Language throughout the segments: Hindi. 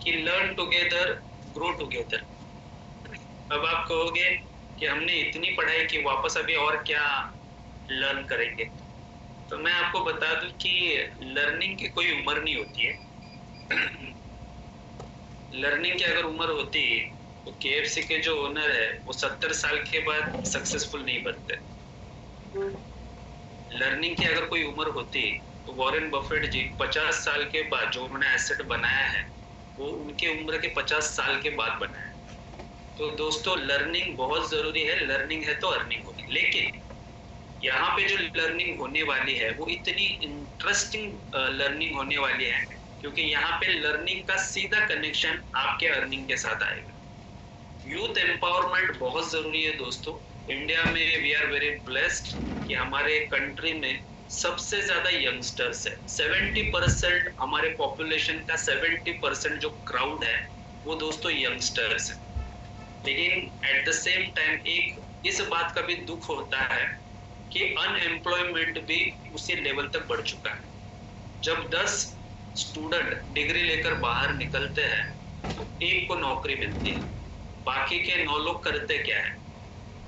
कि लर्न टुगेदर ग्रो टुगेदर। अब आप कहोगे कि हमने इतनी पढ़ाई की, वापस अभी और क्या लर्न करेंगे? तो मैं आपको बता दूं कि लर्निंग की कोई उम्र नहीं होती है। लर्निंग की अगर उम्र होती तो केएफसी के जो ओनर है वो 70 साल के बाद सक्सेसफुल नहीं बनते। लर्निंग की अगर कोई उम्र होती तो वॉरेन बफेट जी 50 साल के बाद जो उन्होंने एसेट बनाया है वो उनके उम्र के 50 साल के बाद बनाया है। तो दोस्तों लर्निंग बहुत जरूरी है। लर्निंग है तो अर्निंग होगी। लेकिन यहाँ पे जो लर्निंग होने वाली है वो इतनी इंटरेस्टिंग लर्निंग होने वाली है, क्योंकि यहाँ पे लर्निंग का सीधा कनेक्शन आपके अर्निंग के साथ आएगा। यूथ एम्पावरमेंट बहुत जरूरी है दोस्तों। इंडिया में वी आर वेरी ब्लेस्ड कि हमारे कंट्री में सबसे ज्यादा यंगस्टर्स है। 70% हमारे पॉपुलेशन का 70% जो क्राउड है वो दोस्तों यंगस्टर्स है। लेकिन एट द सेम टाइम एक इस बात का भी दुख होता है कि अनएम्प्लॉयमेंट भी उसी लेवल तक बढ़ चुका है। जब 10 स्टूडेंट डिग्री लेकर बाहर निकलते हैं तो एक को नौकरी मिलती है, बाकी के 9 लोग करते क्या है?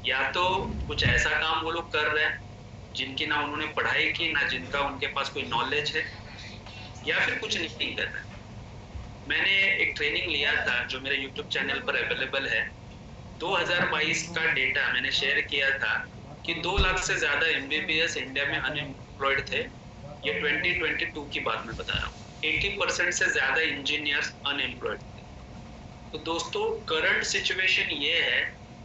या तो कुछ ऐसा काम वो लोग कर रहे हैं जिनकी ना उन्होंने पढ़ाई की, ना जिनका उनके पास कोई नॉलेज है, या फिर कुछ नहीं कर रहे। मैंने एक ट्रेनिंग लिया था जो मेरे यूट्यूब चैनल पर अवेलेबल है। 2022 का डेटा मैंने शेयर किया था कि 2 लाख से ज्यादा एमबीबीएस इंडिया में अनएम्प्लॉयड थे। ये 2022 की बात मैं बता रहा हूँ। 80% से ज्यादा इंजीनियर्स अनएम्प्लॉयड थे। तो दोस्तों करंट सिचुएशन ये है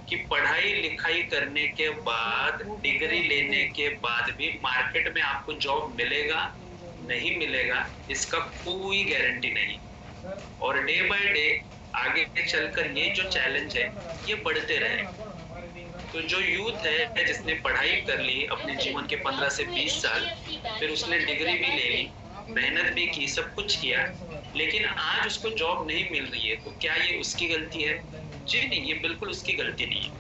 कि पढ़ाई लिखाई करने के बाद, डिग्री लेने के बाद भी मार्केट में आपको जॉब मिलेगा नहीं मिलेगा इसका कोई गारंटी नहीं। और डे बाय डे आगे चलकर ये जो चैलेंज है ये बढ़ते रहेगा। तो जो यूथ है जिसने पढ़ाई कर ली अपने जीवन के 15 से 20 साल, फिर उसने डिग्री भी ले ली, मेहनत भी की, सब कुछ किया, लेकिन आज उसको जॉब नहीं मिल रही है, तो क्या ये उसकी गलती है? जी नहीं, ये बिल्कुल उसकी गलती नहीं है।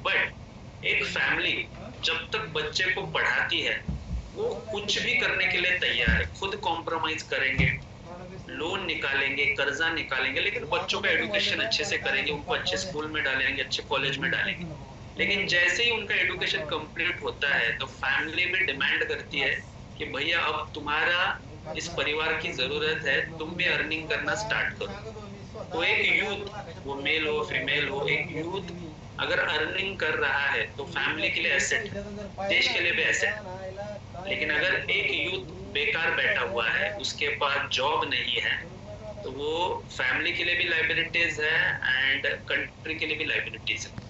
बट एक फैमिली जब तक बच्चे को पढ़ाती है वो कुछ भी करने के लिए तैयार है, खुद कॉम्प्रोमाइज करेंगे, लोन निकालेंगे, कर्जा निकालेंगे, लेकिन बच्चों का एडुकेशन अच्छे से करेंगे, उनको अच्छे स्कूल में डालेंगे, अच्छे कॉलेज में डालेंगे। लेकिन जैसे ही उनका एडुकेशन कंप्लीट होता है तो फैमिली भी डिमांड करती है कि भैया अब तुम्हारा इस परिवार की जरूरत है, तुम भी अर्निंग करना स्टार्ट करो। तो एक यूथ, वो मेल हो फीमेल हो, एक यूथ अगर अर्निंग कर रहा है तो फैमिली के लिए एसेट, देश के लिए भी एसेट। लेकिन अगर एक यूथ बेकार बैठा हुआ है, उसके पास जॉब नहीं है, तो वो फैमिली के लिए भी लाइबिलिटीज है एंड कंट्री के लिए भी लाइबिलिटीज है।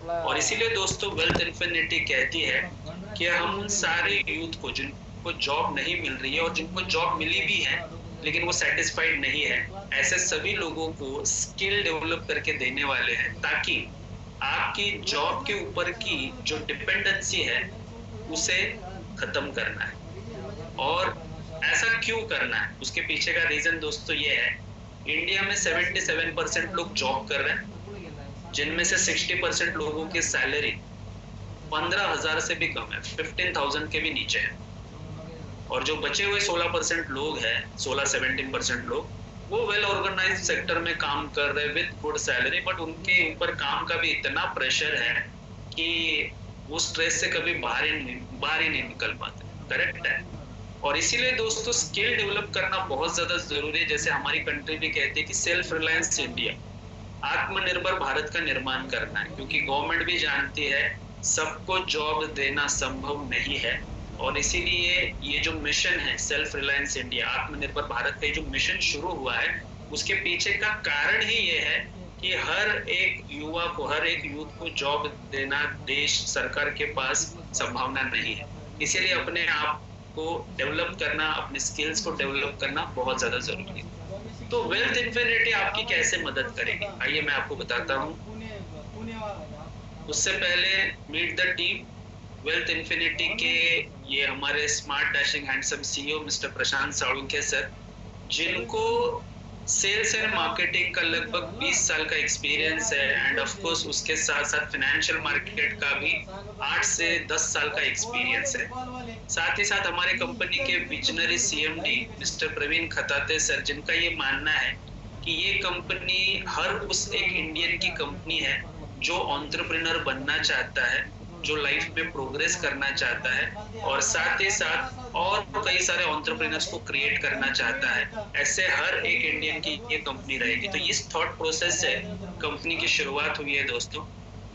और इसीलिए दोस्तों वेल्थ इन्फिनिटी कहती है कि हम उन सारे यूथ को जिनको जॉब नहीं मिल रही है और जिनको जॉब मिली भी है लेकिन वो सेटिस्फाइड नहीं है, ऐसे सभी लोगों को स्किल डेवलप करके देने वाले हैं, ताकि आपकी जॉब के ऊपर की जो डिपेंडेंसी है उसे खत्म करना है। और ऐसा क्यों करना है, उसके पीछे का रीजन दोस्तों ये है, इंडिया में 77% लोग जॉब कर रहे हैं, जिनमें से 60% लोगों की सैलरी 15,000 से भी कम है, 15,000 के भी नीचे है। और जो बचे हुए 16% लोग हैं, 16-17% लोग, वो वेल ऑर्गेनाइज सेक्टर में काम कर रहे हैं विद गुड सैलरी, बट उनके ऊपर काम का भी इतना प्रेशर है कि वो स्ट्रेस से कभी बाहर ही नहीं निकल पाते। करेक्ट है। और इसीलिए दोस्तों स्किल डेवलप करना बहुत ज्यादा जरूरी है। जैसे हमारी कंट्री भी कहती है कि सेल्फ रिलायंस इंडिया, आत्मनिर्भर भारत का निर्माण करना है, क्योंकि गवर्नमेंट भी जानती है सबको जॉब देना संभव नहीं है। और इसीलिए ये जो मिशन है सेल्फ रिलायंस इंडिया, आत्मनिर्भर भारत का जो मिशन शुरू हुआ है, उसके पीछे का कारण ही ये है कि हर एक युवा को, हर एक यूथ को जॉब देना देश सरकार के पास संभावना नहीं है। इसीलिए अपने आप को डेवलप करना, अपने स्किल्स को डेवलप करना बहुत ज्यादा जरूरी है। तो वेल्थ इन्फिनिटी आपकी कैसे मदद करेगी, आइए मैं आपको बताता हूँ। उससे पहले meet the team. Wealth infinity के ये हमारे smart dashing handsome CEO mister Prashant Salunkhe sir, जिनको सेल्स एंड मार्केटिंग का लगभग 20 साल का एक्सपीरियंस है, एंड ऑफ कोर्स उसके साथ साथ फाइनेंशियल मार्केट का भी 8 से 10 साल का एक्सपीरियंस है। साथ ही साथ हमारे कंपनी के visionary CMD mister Praveen Khatate sir, जिनका ये मानना है कि ये कंपनी हर उस एक इंडियन की कंपनी है जो एंटरप्रेन्योर बनना चाहता है, जो लाइफ में प्रोग्रेस करना चाहता है और साथ ही साथ और कई सारे एंटरप्रेन्योर्स को क्रिएट करना चाहता है। ऐसे हर एक इंडियन की ये कंपनी रहेगी। तो इस थॉट प्रोसेस से कंपनी की शुरुआत हुई है दोस्तों।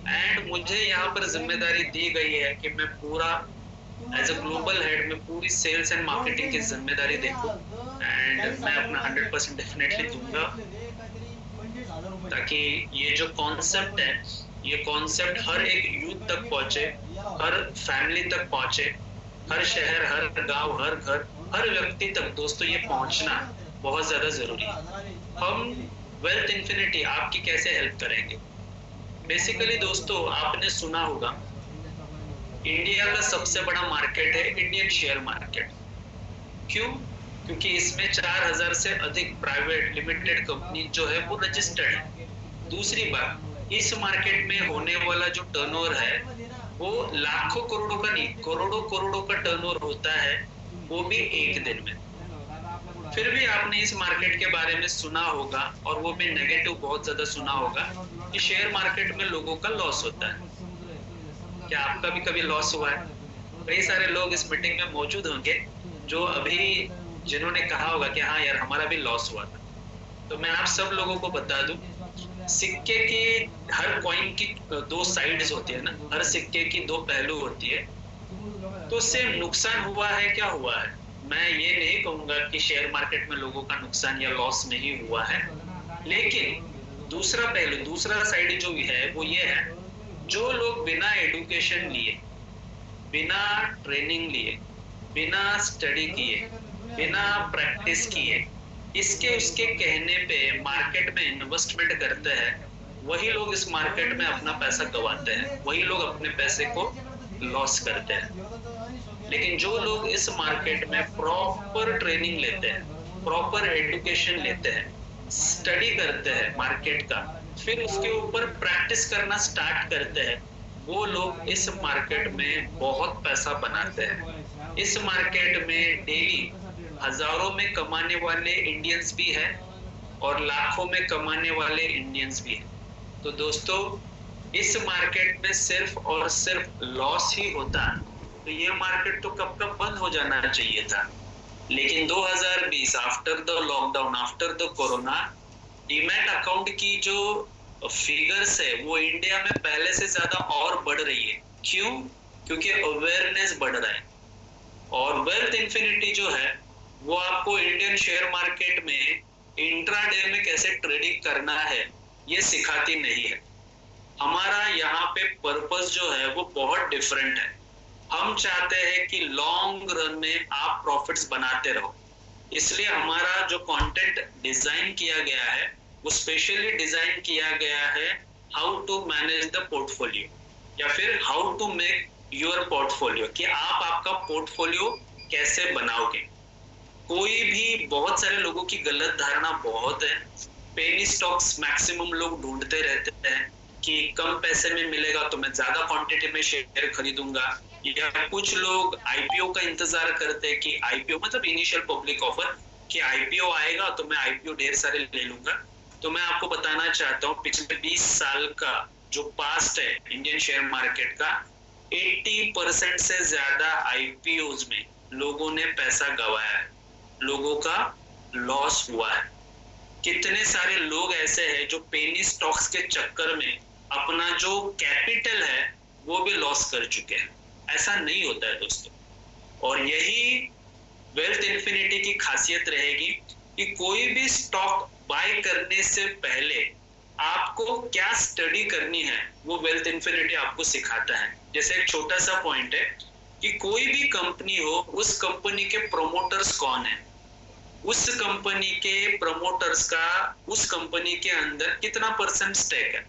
एंड मुझे यहाँ पर जिम्मेदारी दी गई है कि मैं पूरा एज अ ग्लोबल हेड में पूरी सेल्स एंड मार्केटिंग की जिम्मेदारी देखूं एंड मैं अपना 100% डेफिनेटली दूंगा, ताकि ये जो कॉन्सेप्ट है, ये कॉन्सेप्ट हर एक यूथ तक पहुंचे, हर फैमिली तक पहुंचे, हर शहर, हर गांव, हर घर, हर व्यक्ति तक दोस्तों ये पहुंचना बहुत ज्यादा जरूरी है। हम वेल्थ इन्फिनिटी आपकी कैसे हेल्प करेंगे? बेसिकली दोस्तों आपने सुना होगा इंडिया का सबसे बड़ा मार्केट है इंडियन शेयर मार्केट। क्यों? क्योंकि इसमें 4000 से अधिक प्राइवेट लिमिटेड कंपनी जो है वो रजिस्टर्ड है। दूसरी बात, इस मार्केट में होने वाला जो टर्नओवर है वो लाखों करोड़ों का नहीं, करोड़ों करोड़ों का टर्नओवर होता है, वो भी एक दिन में। फिर भी आपने इस मार्केट के बारे में सुना होगा और वो भी नेगेटिव बहुत ज्यादा सुना होगा कि शेयर मार्केट में लोगों का लॉस होता है। क्या आपका भी कभी लॉस हुआ है? कई सारे लोग इस मीटिंग में मौजूद होंगे जो अभी जिन्होंने कहा होगा कि हाँ यार हमारा भी लॉस हुआ था। तो मैं आप सब लोगों को बता दूं, सिक्के की हर कॉइन की दो साइड्स होती है ना, हर सिक्के की दो पहलू होती है। तो उससे नुकसान हुआ है, क्या हुआ है? मैं ये नहीं कहूंगा कि शेयर मार्केट में लोगों का नुकसान या लॉस नहीं हुआ है, लेकिन दूसरा पहलू, दूसरा साइड जो है वो ये है, जो लोग बिना एजुकेशन लिए, बिना ट्रेनिंग लिए, बिना स्टडी किए, बिना प्रैक्टिस किए, इसके उसके कहने पे मार्केट में इन्वेस्टमेंट करते हैं, वही लोग इस मार्केट में अपना पैसा गंवाते हैं, वही लोग अपने पैसे को लॉस करते हैं। लेकिन जो लोग इस मार्केट में प्रॉपर ट्रेनिंग लेते हैं, प्रॉपर एजुकेशन लेते हैं, स्टडी करते हैं मार्केट का, फिर उसके ऊपर प्रैक्टिस करना स्टार्ट करते हैं, वो लोग इस मार्केट में बहुत पैसा बनाते हैं। इस मार्केट में डेली हजारों में कमाने वाले इंडियंस भी हैं और लाखों में कमाने वाले इंडियंस भी हैं। तो दोस्तों इस मार्केट में सिर्फ और सिर्फ लॉस ही होता, तो ये मार्केट तो कब कब बंद हो जाना चाहिए था। लेकिन 2020 after the lockdown, after the corona, demat account की जो फिगर्स है वो इंडिया में पहले से ज्यादा और बढ़ रही है। क्यों? क्योंकि अवेयरनेस बढ़ रहा है। और वेल्थ इन्फिनिटी जो है वो आपको इंडियन शेयर मार्केट में इंट्राडे में कैसे ट्रेडिंग करना है ये सिखाती नहीं है। हमारा यहाँ पे पर्पस जो है वो बहुत डिफरेंट है। हम चाहते हैं कि लॉन्ग रन में आप प्रॉफिट्स बनाते रहो, इसलिए हमारा जो कंटेंट डिजाइन किया गया है वो स्पेशली डिजाइन किया गया है how to manage the portfolio, या फिर how to make your portfolio, कि आप आपका पोर्टफोलियो कैसे बनाओगे। कोई भी, बहुत सारे लोगों की गलत धारणा बहुत है। पेनी स्टॉक्स मैक्सिमम लोग ढूंढते रहते हैं कि कम पैसे में मिलेगा तो मैं ज्यादा क्वांटिटी में शेयर खरीदूंगा, या कुछ लोग आईपीओ का इंतजार करते हैं कि आईपीओ मतलब इनिशियल पब्लिक ऑफर, कि आईपीओ आएगा तो मैं आईपीओ ढेर सारे ले लूंगा। तो मैं आपको बताना चाहता हूँ पिछले 20 साल का जो पास्ट है इंडियन शेयर मार्केट का, 80% से ज्यादा आईपीओज में लोगों ने पैसा गंवाया है, लोगों का लॉस हुआ है। कितने सारे लोग ऐसे हैं जो पेनी स्टॉक्स के चक्कर में अपना जो कैपिटल है वो भी लॉस कर चुके हैं। ऐसा नहीं होता है दोस्तों। और यही वेल्थ इन्फिनिटी की खासियत रहेगी कि कोई भी स्टॉक बाय करने से पहले आपको क्या स्टडी करनी है वो वेल्थ इन्फिनिटी आपको सिखाता है। जैसे एक छोटा सा पॉइंट है कि कोई भी कंपनी हो, उस कंपनी के प्रोमोटर्स कौन है, उस कंपनी के प्रमोटर्स का उस कंपनी के अंदर कितना परसेंट स्टेक है,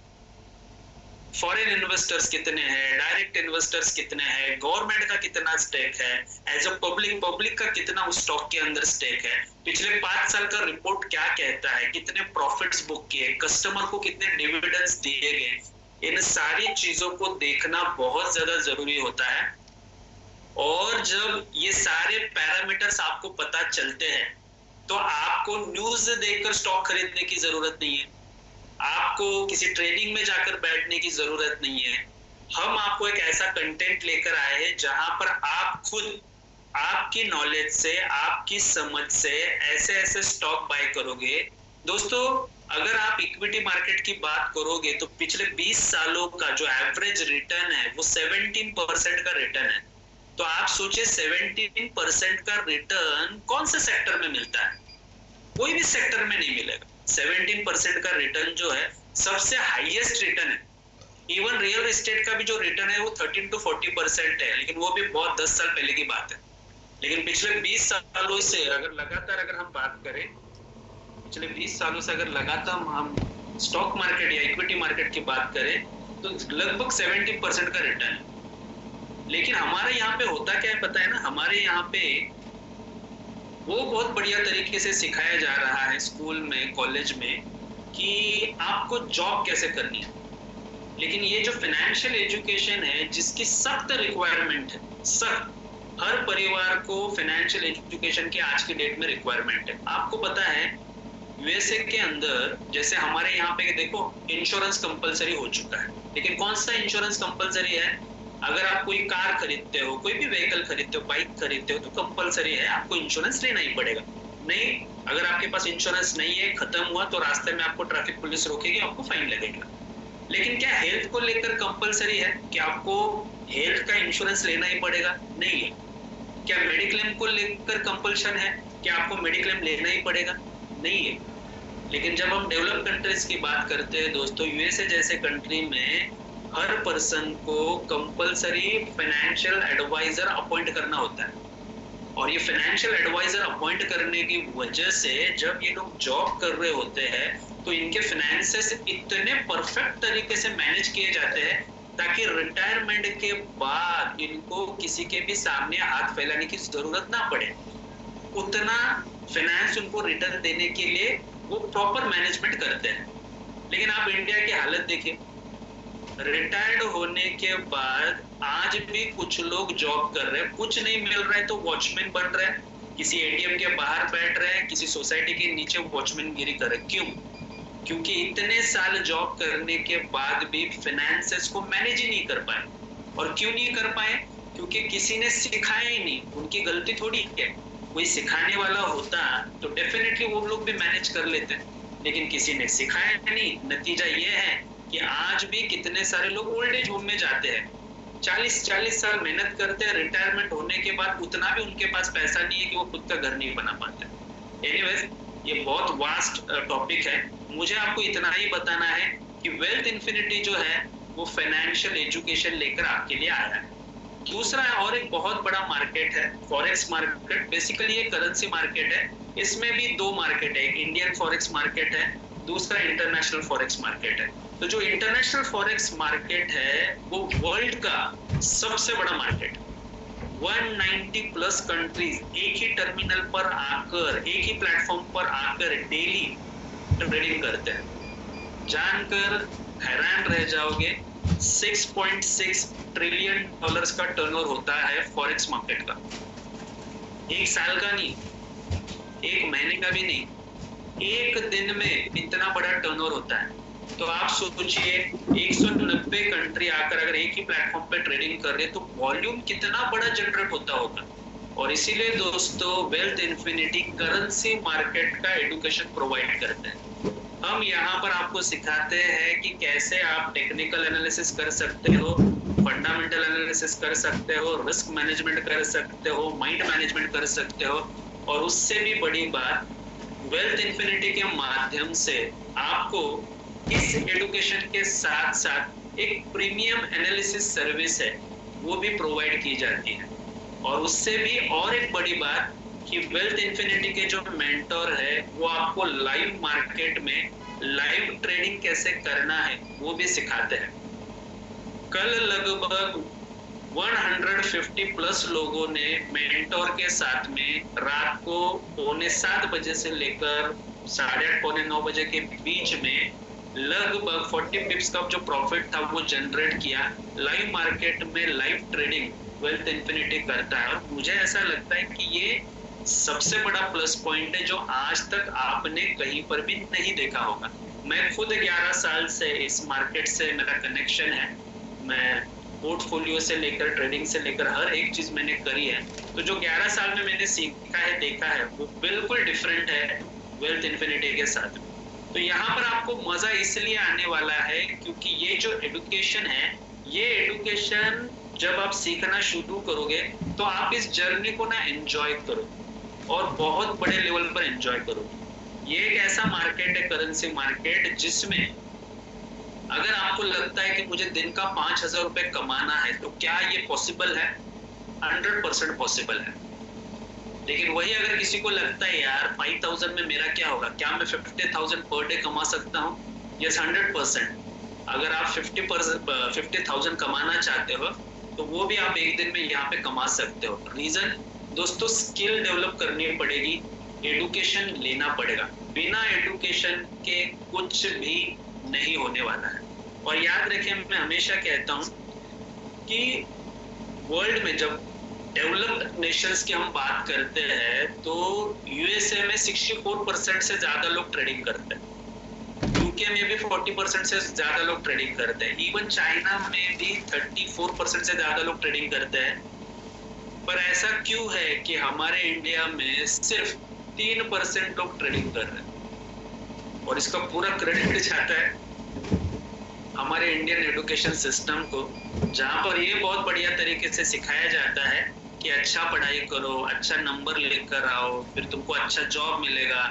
फॉरेन इन्वेस्टर्स कितने हैं, डायरेक्ट इन्वेस्टर्स कितने हैं, गवर्नमेंट का कितना स्टेक है, एज अ पब्लिक का कितना उस स्टॉक के अंदर स्टेक है, पिछले 5 साल का रिपोर्ट क्या कहता है, कितने प्रॉफिट्स बुक किए, कस्टमर को कितने डिविडेंड्स दिए गए। इन सारी चीजों को देखना बहुत ज्यादा जरूरी होता है। और जब ये सारे पैरामीटर्स आपको पता चलते हैं तो आपको न्यूज देखकर स्टॉक खरीदने की जरूरत नहीं है, आपको किसी ट्रेनिंग में जाकर बैठने की जरूरत नहीं है। हम आपको एक ऐसा कंटेंट लेकर आए हैं जहां पर आप खुद आपकी नॉलेज से, आपकी समझ से ऐसे ऐसे स्टॉक बाय करोगे। दोस्तों, अगर आप इक्विटी मार्केट की बात करोगे तो पिछले 20 सालों का जो एवरेज रिटर्न है वो 17% का रिटर्न है। तो आप सोचिए 17% का रिटर्न कौन से सेक्टर में मिलता है? कोई भी सेक्टर में नहीं मिलेगा। 17% का रिटर्न जो है सबसे हाईएस्ट रिटर्न है। इवन रियल एस्टेट का भी जो रिटर्न है वो 13 to 40% है, लेकिन वो भी बहुत 10 साल पहले की बात है। लेकिन पिछले 20 सालों से अगर लगातार अगर हम बात करें, पिछले 20 सालों से अगर लगातार हम स्टॉक मार्केट या इक्विटी मार्केट की बात करें तो लगभग 70% का रिटर्न है। लेकिन हमारे यहाँ पे होता क्या है पता है ना? हमारे यहाँ पे वो बहुत बढ़िया तरीके से सिखाया जा रहा है स्कूल में, कॉलेज में, कि आपको जॉब कैसे करनी है। लेकिन ये जो फाइनेंशियल एजुकेशन है जिसकी सख्त रिक्वायरमेंट है, सख्त, हर परिवार को फाइनेंशियल एजुकेशन की आज की डेट में रिक्वायरमेंट है। आपको पता है यूएसए के अंदर जैसे हमारे यहाँ पे देखो इंश्योरेंस कंपलसरी हो चुका है, लेकिन कौन सा इंश्योरेंस कंपलसरी है? अगर आप कोई कार खरीदते हो, कोई भी व्हीकल खरीदते हो, बाइक खरीदते हो, तो कंपलसरी है आपको इंश्योरेंस लेना ही पड़ेगा। नहीं, अगर आपके पास इंश्योरेंस नहीं है, खत्म हुआ, तो रास्ते में आपको ट्रैफिक पुलिस रोकेगी, आपको फाइन लगेगा। लेकिन क्या हेल्थ को लेकर कंपलसरी है कि आपको हेल्थ का इंश्योरेंस लेना ही पड़ेगा? नहीं है। क्या मेडिक्लेम को लेकर कंपल्शन है कि आपको मेडिक्लेम लेना ही पड़ेगा? नहीं है। लेकिन जब हम डेवलप कंट्रीज की बात करते हैं दोस्तों, यूएसए जैसे कंट्री में हर पर्सन को कंपलसरी फाइनेंशियल एडवाइजर अपॉइंट करना होता है। और ये फाइनेंशियल एडवाइजर अपॉइंट करने की वजह से जब ये लोग जॉब कर रहे होते हैं तो इनके फाइनेंसेस इतने परफेक्ट तरीके से मैनेज किए जाते हैं ताकि रिटायरमेंट के बाद इनको किसी के भी सामने हाथ फैलाने की जरूरत ना पड़े। उतना फाइनेंस उनको रिटर्न देने के लिए वो प्रॉपर मैनेजमेंट करते हैं। लेकिन आप इंडिया की हालत देखिए, रिटायर्ड होने के बाद आज भी कुछ लोग जॉब कर रहे हैं, कुछ नहीं मिल रहा है तो वॉचमैन बन रहे हैं, किसी एटीएम के बाहर बैठ रहे हैं, किसी सोसाइटी के नीचे वॉचमैन गिरी कर रहे हैं। क्यों? क्योंकि इतने साल जॉब करने के बाद भी फाइनेंसेस को मैनेज ही नहीं कर पाए। और क्यों नहीं कर पाए? क्योंकि किसी ने सिखाया ही नहीं। उनकी गलती थोड़ी है, कोई सिखाने वाला होता तो डेफिनेटली वो लोग भी मैनेज कर लेते, लेकिन किसी ने सिखाया नहीं। नतीजा ये है कि आज भी कितने सारे लोग ओल्ड एज होम में जाते हैं, 40 साल मेहनत करते हैं, रिटायरमेंट होने के बाद उतना भी उनके पास पैसा नहीं है कि वो खुद का घर नहीं बना पाते। एनीवेज, ये बहुत वास्ट टॉपिक है। मुझे आपको इतना ही बताना है कि वेल्थ इन्फिनिटी जो है वो फाइनेंशियल एजुकेशन लेकर आपके लिए आया है। दूसरा और एक बहुत बड़ा मार्केट है फॉरेक्स मार्केट। बेसिकली ये करेंसी मार्केट है। इसमें भी दो मार्केट है, एक इंडियन फॉरेक्स मार्केट है, दूसरा इंटरनेशनल फॉरेक्स मार्केट है। तो जो इंटरनेशनल फॉरेक्स मार्केट है वो वर्ल्ड का सबसे बड़ा मार्केट है। 190 प्लस कंट्रीज एक ही टर्मिनल पर आकर, एक ही प्लेटफॉर्म पर आकर डेली ट्रेडिंग करते हैं। जानकर हैरान रह जाओगे, 6.6 ट्रिलियन डॉलर्स का टर्नओवर होता है फॉरेक्स मार्केट का। एक साल का नहीं, एक महीने का भी नहीं, एक दिन में इतना बड़ा टर्नओवर होता है। तो आप सोचिए 190 कंट्री आकर अगर एक ही प्लेटफॉर्म पे ट्रेडिंग कर रहे तो वॉल्यूम कितना बड़ा जनरेट होता होगा। और इसीलिए दोस्तों वेल्थ इन्फिनिटी करेंसी मार्केट का एजुकेशन प्रोवाइड करते हैं। हम यहाँ पर आपको सिखाते हैं कि कैसे आप टेक्निकल एनालिसिस कर सकते हो, फंडामेंटल एनालिसिस कर सकते हो, रिस्क मैनेजमेंट कर सकते हो, माइंड मैनेजमेंट कर सकते हो। और उससे भी बड़ी बात, वेल्थ इन्फिनिटी के माध्यम से आपको इस एजुकेशन के साथ साथ एक प्रीमियम एनालिसिस सर्विस है वो भी प्रोवाइड की जाती है। और उससे भी और एक बड़ी बात कि वेल्थ इन्फिनिटी के जो मेंटर है वो आपको लाइव मार्केट में लाइव ट्रेडिंग कैसे करना है वो भी सिखाते हैं। कल लगभग 150 प्लस लोगों ने मेंटर के साथ में रात को 7:45 बजे से लेकर 8:30 पौने 9 बजे के बीच में लगभग 40 पिप्स का जो प्रॉफिट था वो जनरेट किया। लाइव मार्केट में लाइव ट्रेडिंग वेल्थ इन्फिनिटी करता है। और मुझे ऐसा लगता है कि ये सबसे बड़ा प्लस पॉइंट है जो आज तक आपने कहीं पर भी नहीं देखा होगा। मैं खुद 11 साल से इस मार्केट से मेरा कनेक्शन है। मैं पोर्टफोलियो से लेकर ट्रेडिंग से लेकर हर एक चीज मैंने करी है। तो जो 11 साल में मैंने सीखा है, देखा है, वो बिल्कुल डिफरेंट है वेल्थ इन्फिनिटी के साथ। तो यहाँ पर आपको मजा इसलिए आने वाला है क्योंकि ये जो एडुकेशन है, ये एडुकेशन जब आप सीखना शुरू करोगे तो आप इस जर्नी को ना एंजॉय करो और बहुत बड़े लेवल पर एंजॉय करो। ये एक ऐसा मार्केट है, करेंसी मार्केट, जिसमें अगर आपको लगता है कि मुझे दिन का 5,000 रुपए कमाना है तो क्या ये पॉसिबल है? 100% पॉसिबल है। लेकिन वही अगर किसी को लगता है यार 5,000 में मेरा क्या होगा, क्या मैं 50,000 पर डे कमा सकता हूँ? यस, 100%। अगर आप 50,000 कमाना चाहते हो तो वो भी आप एक दिन में यहाँ पे कमा सकते हो। रीजन दोस्तों, स्किल डेवलप करनी पड़ेगी, एडुकेशन लेना पड़ेगा। बिना एडुकेशन के कुछ भी नहीं होने वाला है। और याद रखें, मैं हमेशा कहता हूँ कि वर्ल्ड में जब डेवलप्ड नेशंस की हम बात करते हैं तो यूएसए में 64% से ज्यादा लोग ट्रेडिंग करते हैं, यूके में भी 40% से ज्यादा लोग ट्रेडिंग करते हैं, इवन चाइना में भी 34% से ज्यादा लोग ट्रेडिंग करते हैं। पर ऐसा क्यों है कि हमारे इंडिया में सिर्फ 3% लोग ट्रेडिंग कर रहे हैं? और इसका पूरा क्रेडिट जाता है हमारे इंडियन एजुकेशन सिस्टम को, जहां पर ये बहुत बढ़िया तरीके से सिखाया जाता है कि अच्छा पढ़ाई करो, अच्छा नंबर लेकर आओ, फिर तुमको अच्छा जॉब मिलेगा,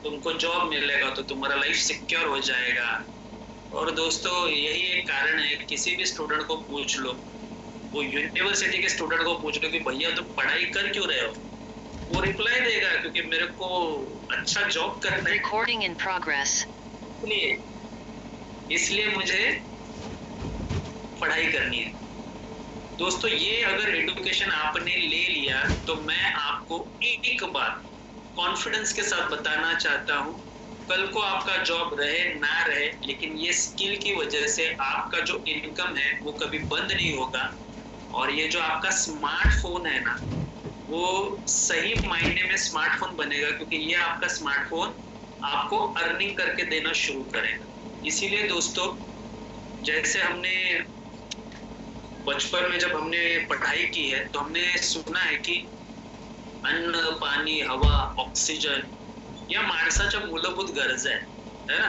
तुमको जॉब मिलेगा तो तुम्हारा लाइफ सिक्योर हो जाएगा। और दोस्तों यही एक कारण है, किसी भी स्टूडेंट को पूछ लो, वो यूनिवर्सिटी के स्टूडेंट को पूछ लो कि भैया तुम पढ़ाई कर क्यों रहे हो, वो रिप्लाई देगा क्योंकि मेरे को अच्छा जॉब करना है, रिकॉर्डिंग इन प्रोग्रेस, इसलिए मुझे पढ़ाई करनी है। दोस्तों ये अगर एजुकेशन आपने ले लिया तो मैं आपको एक बात कॉन्फिडेंस के साथ बताना चाहता हूँ, कल को आपका जॉब रहे ना रहे, लेकिन ये स्किल की वजह से आपका जो इनकम है वो कभी बंद नहीं होगा। और ये जो आपका स्मार्टफोन है ना, वो सही मायने में स्मार्टफोन बनेगा, क्योंकि ये आपका स्मार्टफोन आपको अर्निंग करके देना शुरू करेगा। इसीलिए दोस्तों, जैसे हमने बचपन में जब हमने पढ़ाई की है तो हमने सुना है कि अन्न, पाणी, हवा, ऑक्सीजन या माणसाच्या मूलभूत गरजा है ना।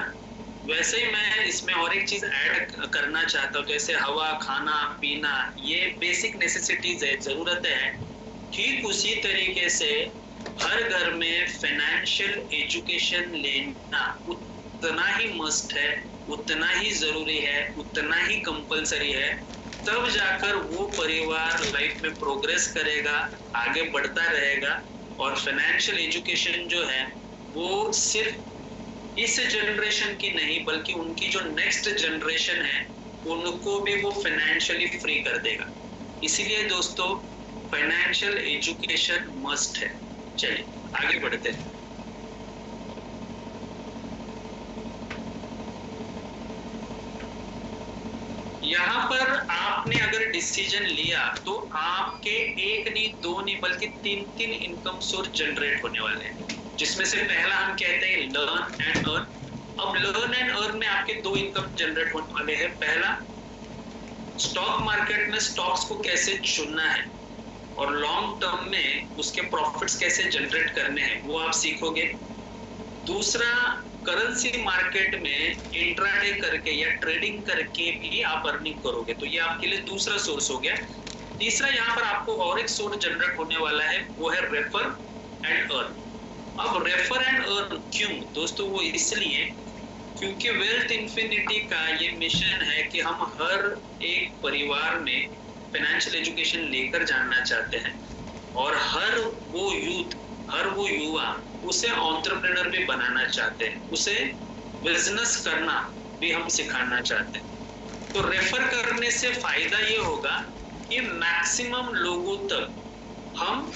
वैसे ही मैं इसमें और एक चीज ऐड करना चाहता हूँ, जैसे हवा, खाना पीना, ये बेसिक नेसेसिटीज है, जरूरतें हैं। ठीक उसी तरीके से हर घर में फाइनेंशियल एजुकेशन लेना उतना ही मस्ट है, उतना ही जरूरी है, उतना ही कंपलसरी है। तब जाकर वो परिवार लाइफ में प्रोग्रेस करेगा, आगे बढ़ता रहेगा। और फाइनेंशियल एजुकेशन जो है वो सिर्फ इस जनरेशन की नहीं, बल्कि उनकी जो नेक्स्ट जनरेशन है उनको भी वो फाइनेंशियली फ्री कर देगा। इसीलिए दोस्तों फाइनेंशियल एजुकेशन मस्ट है। चलिए आगे बढ़ते हैं। यहाँ पर आपने अगर डिसीजन लिया तो आपके एक नहीं, दो नहीं, बल्कि 3 इनकम सोर्स जनरेट होने वाले हैं, जिसमें से पहला हम कहते हैं लर्न एंड अर्न। अब लर्न एंड अर्न में आपके 2 इनकम जनरेट होने वाले हैं। पहला, स्टॉक मार्केट में स्टॉक्स को कैसे चुनना है और लॉन्ग टर्म में उसके प्रॉफिट्स कैसे जनरेट करने हैं, वो आप सीखोगे। दूसरा, करेंसी मार्केट में इंट्राडे करके या ट्रेडिंग करके भी आप अर्निंग करोगे, तो ये आपके लिए दूसरा सोर्स हो गया। तीसरा, यहाँ पर आपको और एक सोर्स जनरेट होने वाला है, वो है रेफर एंड अर्न। अब रेफर एंड अर्न क्यों दोस्तों? वो इसलिए क्योंकि वेल्थ इन्फिनिटी का ये मिशन है कि हम हर एक परिवार में फाइनेंशियल एजुकेशन लेकर जाना चाहते हैं, और हर वो यूथ, हर वो युवा उसे एंटरप्रेन्योर भी बनाना चाहते हैं, उसे बिजनेस करना भी हम सिखाना चाहते हैं। तो रेफर करने से फायदा ये होगा कि मैक्सिमम लोगों तक हम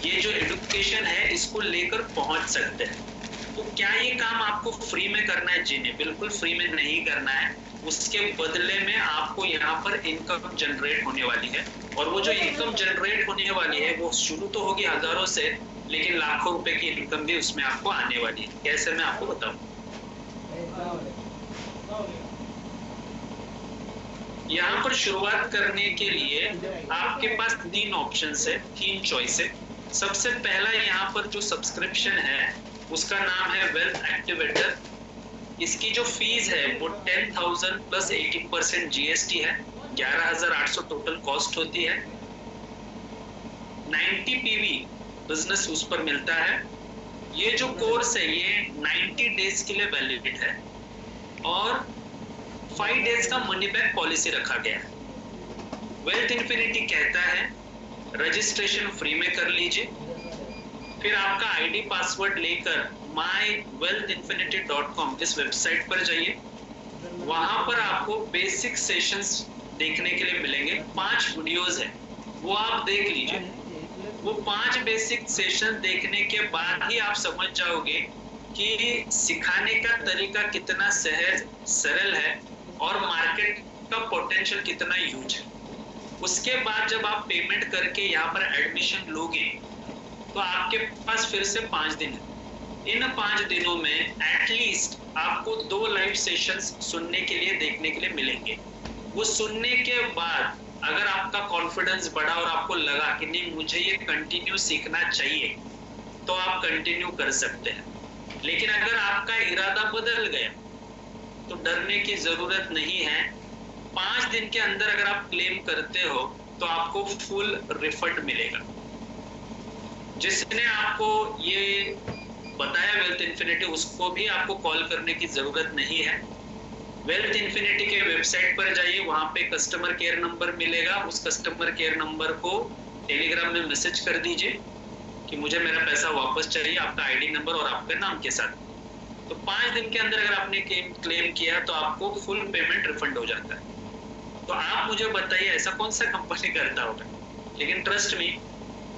ये जो एजुकेशन है इसको लेकर पहुंच सकते हैं। तो क्या ये काम आपको फ्री में करना है? जी नहीं, बिल्कुल फ्री में नहीं करना है। उसके बदले में आपको यहाँ पर इनकम जनरेट होने वाली है, और वो जो इनकम जनरेट होने वाली है वो शुरू तो होगी हजारों से, लेकिन लाखों रुपए की इनकम भी उसमें आपको आने वाली है। कैसे, मैं आपको बताऊं। यहाँ पर शुरुआत करने के लिए आपके पास 3 ऑप्शंस है, 3 चॉइस है। सबसे पहला यहाँ पर जो सब्सक्रिप्शन है उसका नाम है वेल्थ एक्टिवेटर। इसकी जो फीस है वो 10,000 प्लस 18% जीएसटी है, 11,800 टोटल कॉस्ट होती है। 90 पीवी बिजनेस उस पर मिलता है। ये जो कोर्स है ये 90 डेज के लिए वैलिड है और 5 डेज का मनी बैक पॉलिसी रखा गया है। वेल्थ इन्फिनिटी कहता है रजिस्ट्रेशन फ्री में कर लीजिए, फिर आपका आईडी पासवर्ड लेकर mywealthinfinity.com इस वेबसाइट पर जाइए। वहां पर आपको बेसिक सेशंस देखने के लिए मिलेंगे, 5 वीडियोस है, वो आप देख लीजिए। वो 5 बेसिक सेशन देखने के बाद ही आप समझ जाओगे कि सिखाने का तरीका कितना सहज सरल है और मार्केट का पोटेंशियल कितना ह्यूज है। उसके बाद जब आप पेमेंट करके यहाँ पर एडमिशन लोगे तो आपके पास फिर से 5 दिन है। इन 5 दिनों में एटलीस्ट आपको 2 लाइव सेशंस सुनने के लिए देखने के लिए मिलेंगे। वो सुनने के बाद अगर आपका कॉन्फिडेंस बढ़ा और आपको लगा कि नहीं मुझे ये कंटिन्यू सीखना चाहिए तो आप कंटिन्यू कर सकते हैं। लेकिन अगर आपका इरादा बदल गया तो डरने की जरूरत नहीं है। 5 दिन के अंदर अगर आप क्लेम करते हो तो आपको फुल रिफंड मिलेगा। जिसने आपको ये बताया वेल्थ इन्फिनिटी, उसको भी आपको कॉल करने की जरूरत नहीं है। वेल्थ इन्फिनिटी के वेबसाइट पर जाइए, वहां पे कस्टमर केयर नंबर मिलेगा। उस कस्टमर केयर नंबर को टेलीग्राम में मैसेज कर दीजिए कि मुझे मेरा पैसा वापस चाहिए, आपका आईडी नंबर और आपके नाम के साथ। तो 5 दिन के अंदर अगर आपने क्लेम किया तो आपको फुल पेमेंट रिफंड हो जाता है। तो आप मुझे बताइए ऐसा कौन सा कंपनी करता होगा। लेकिन ट्रस्ट मी,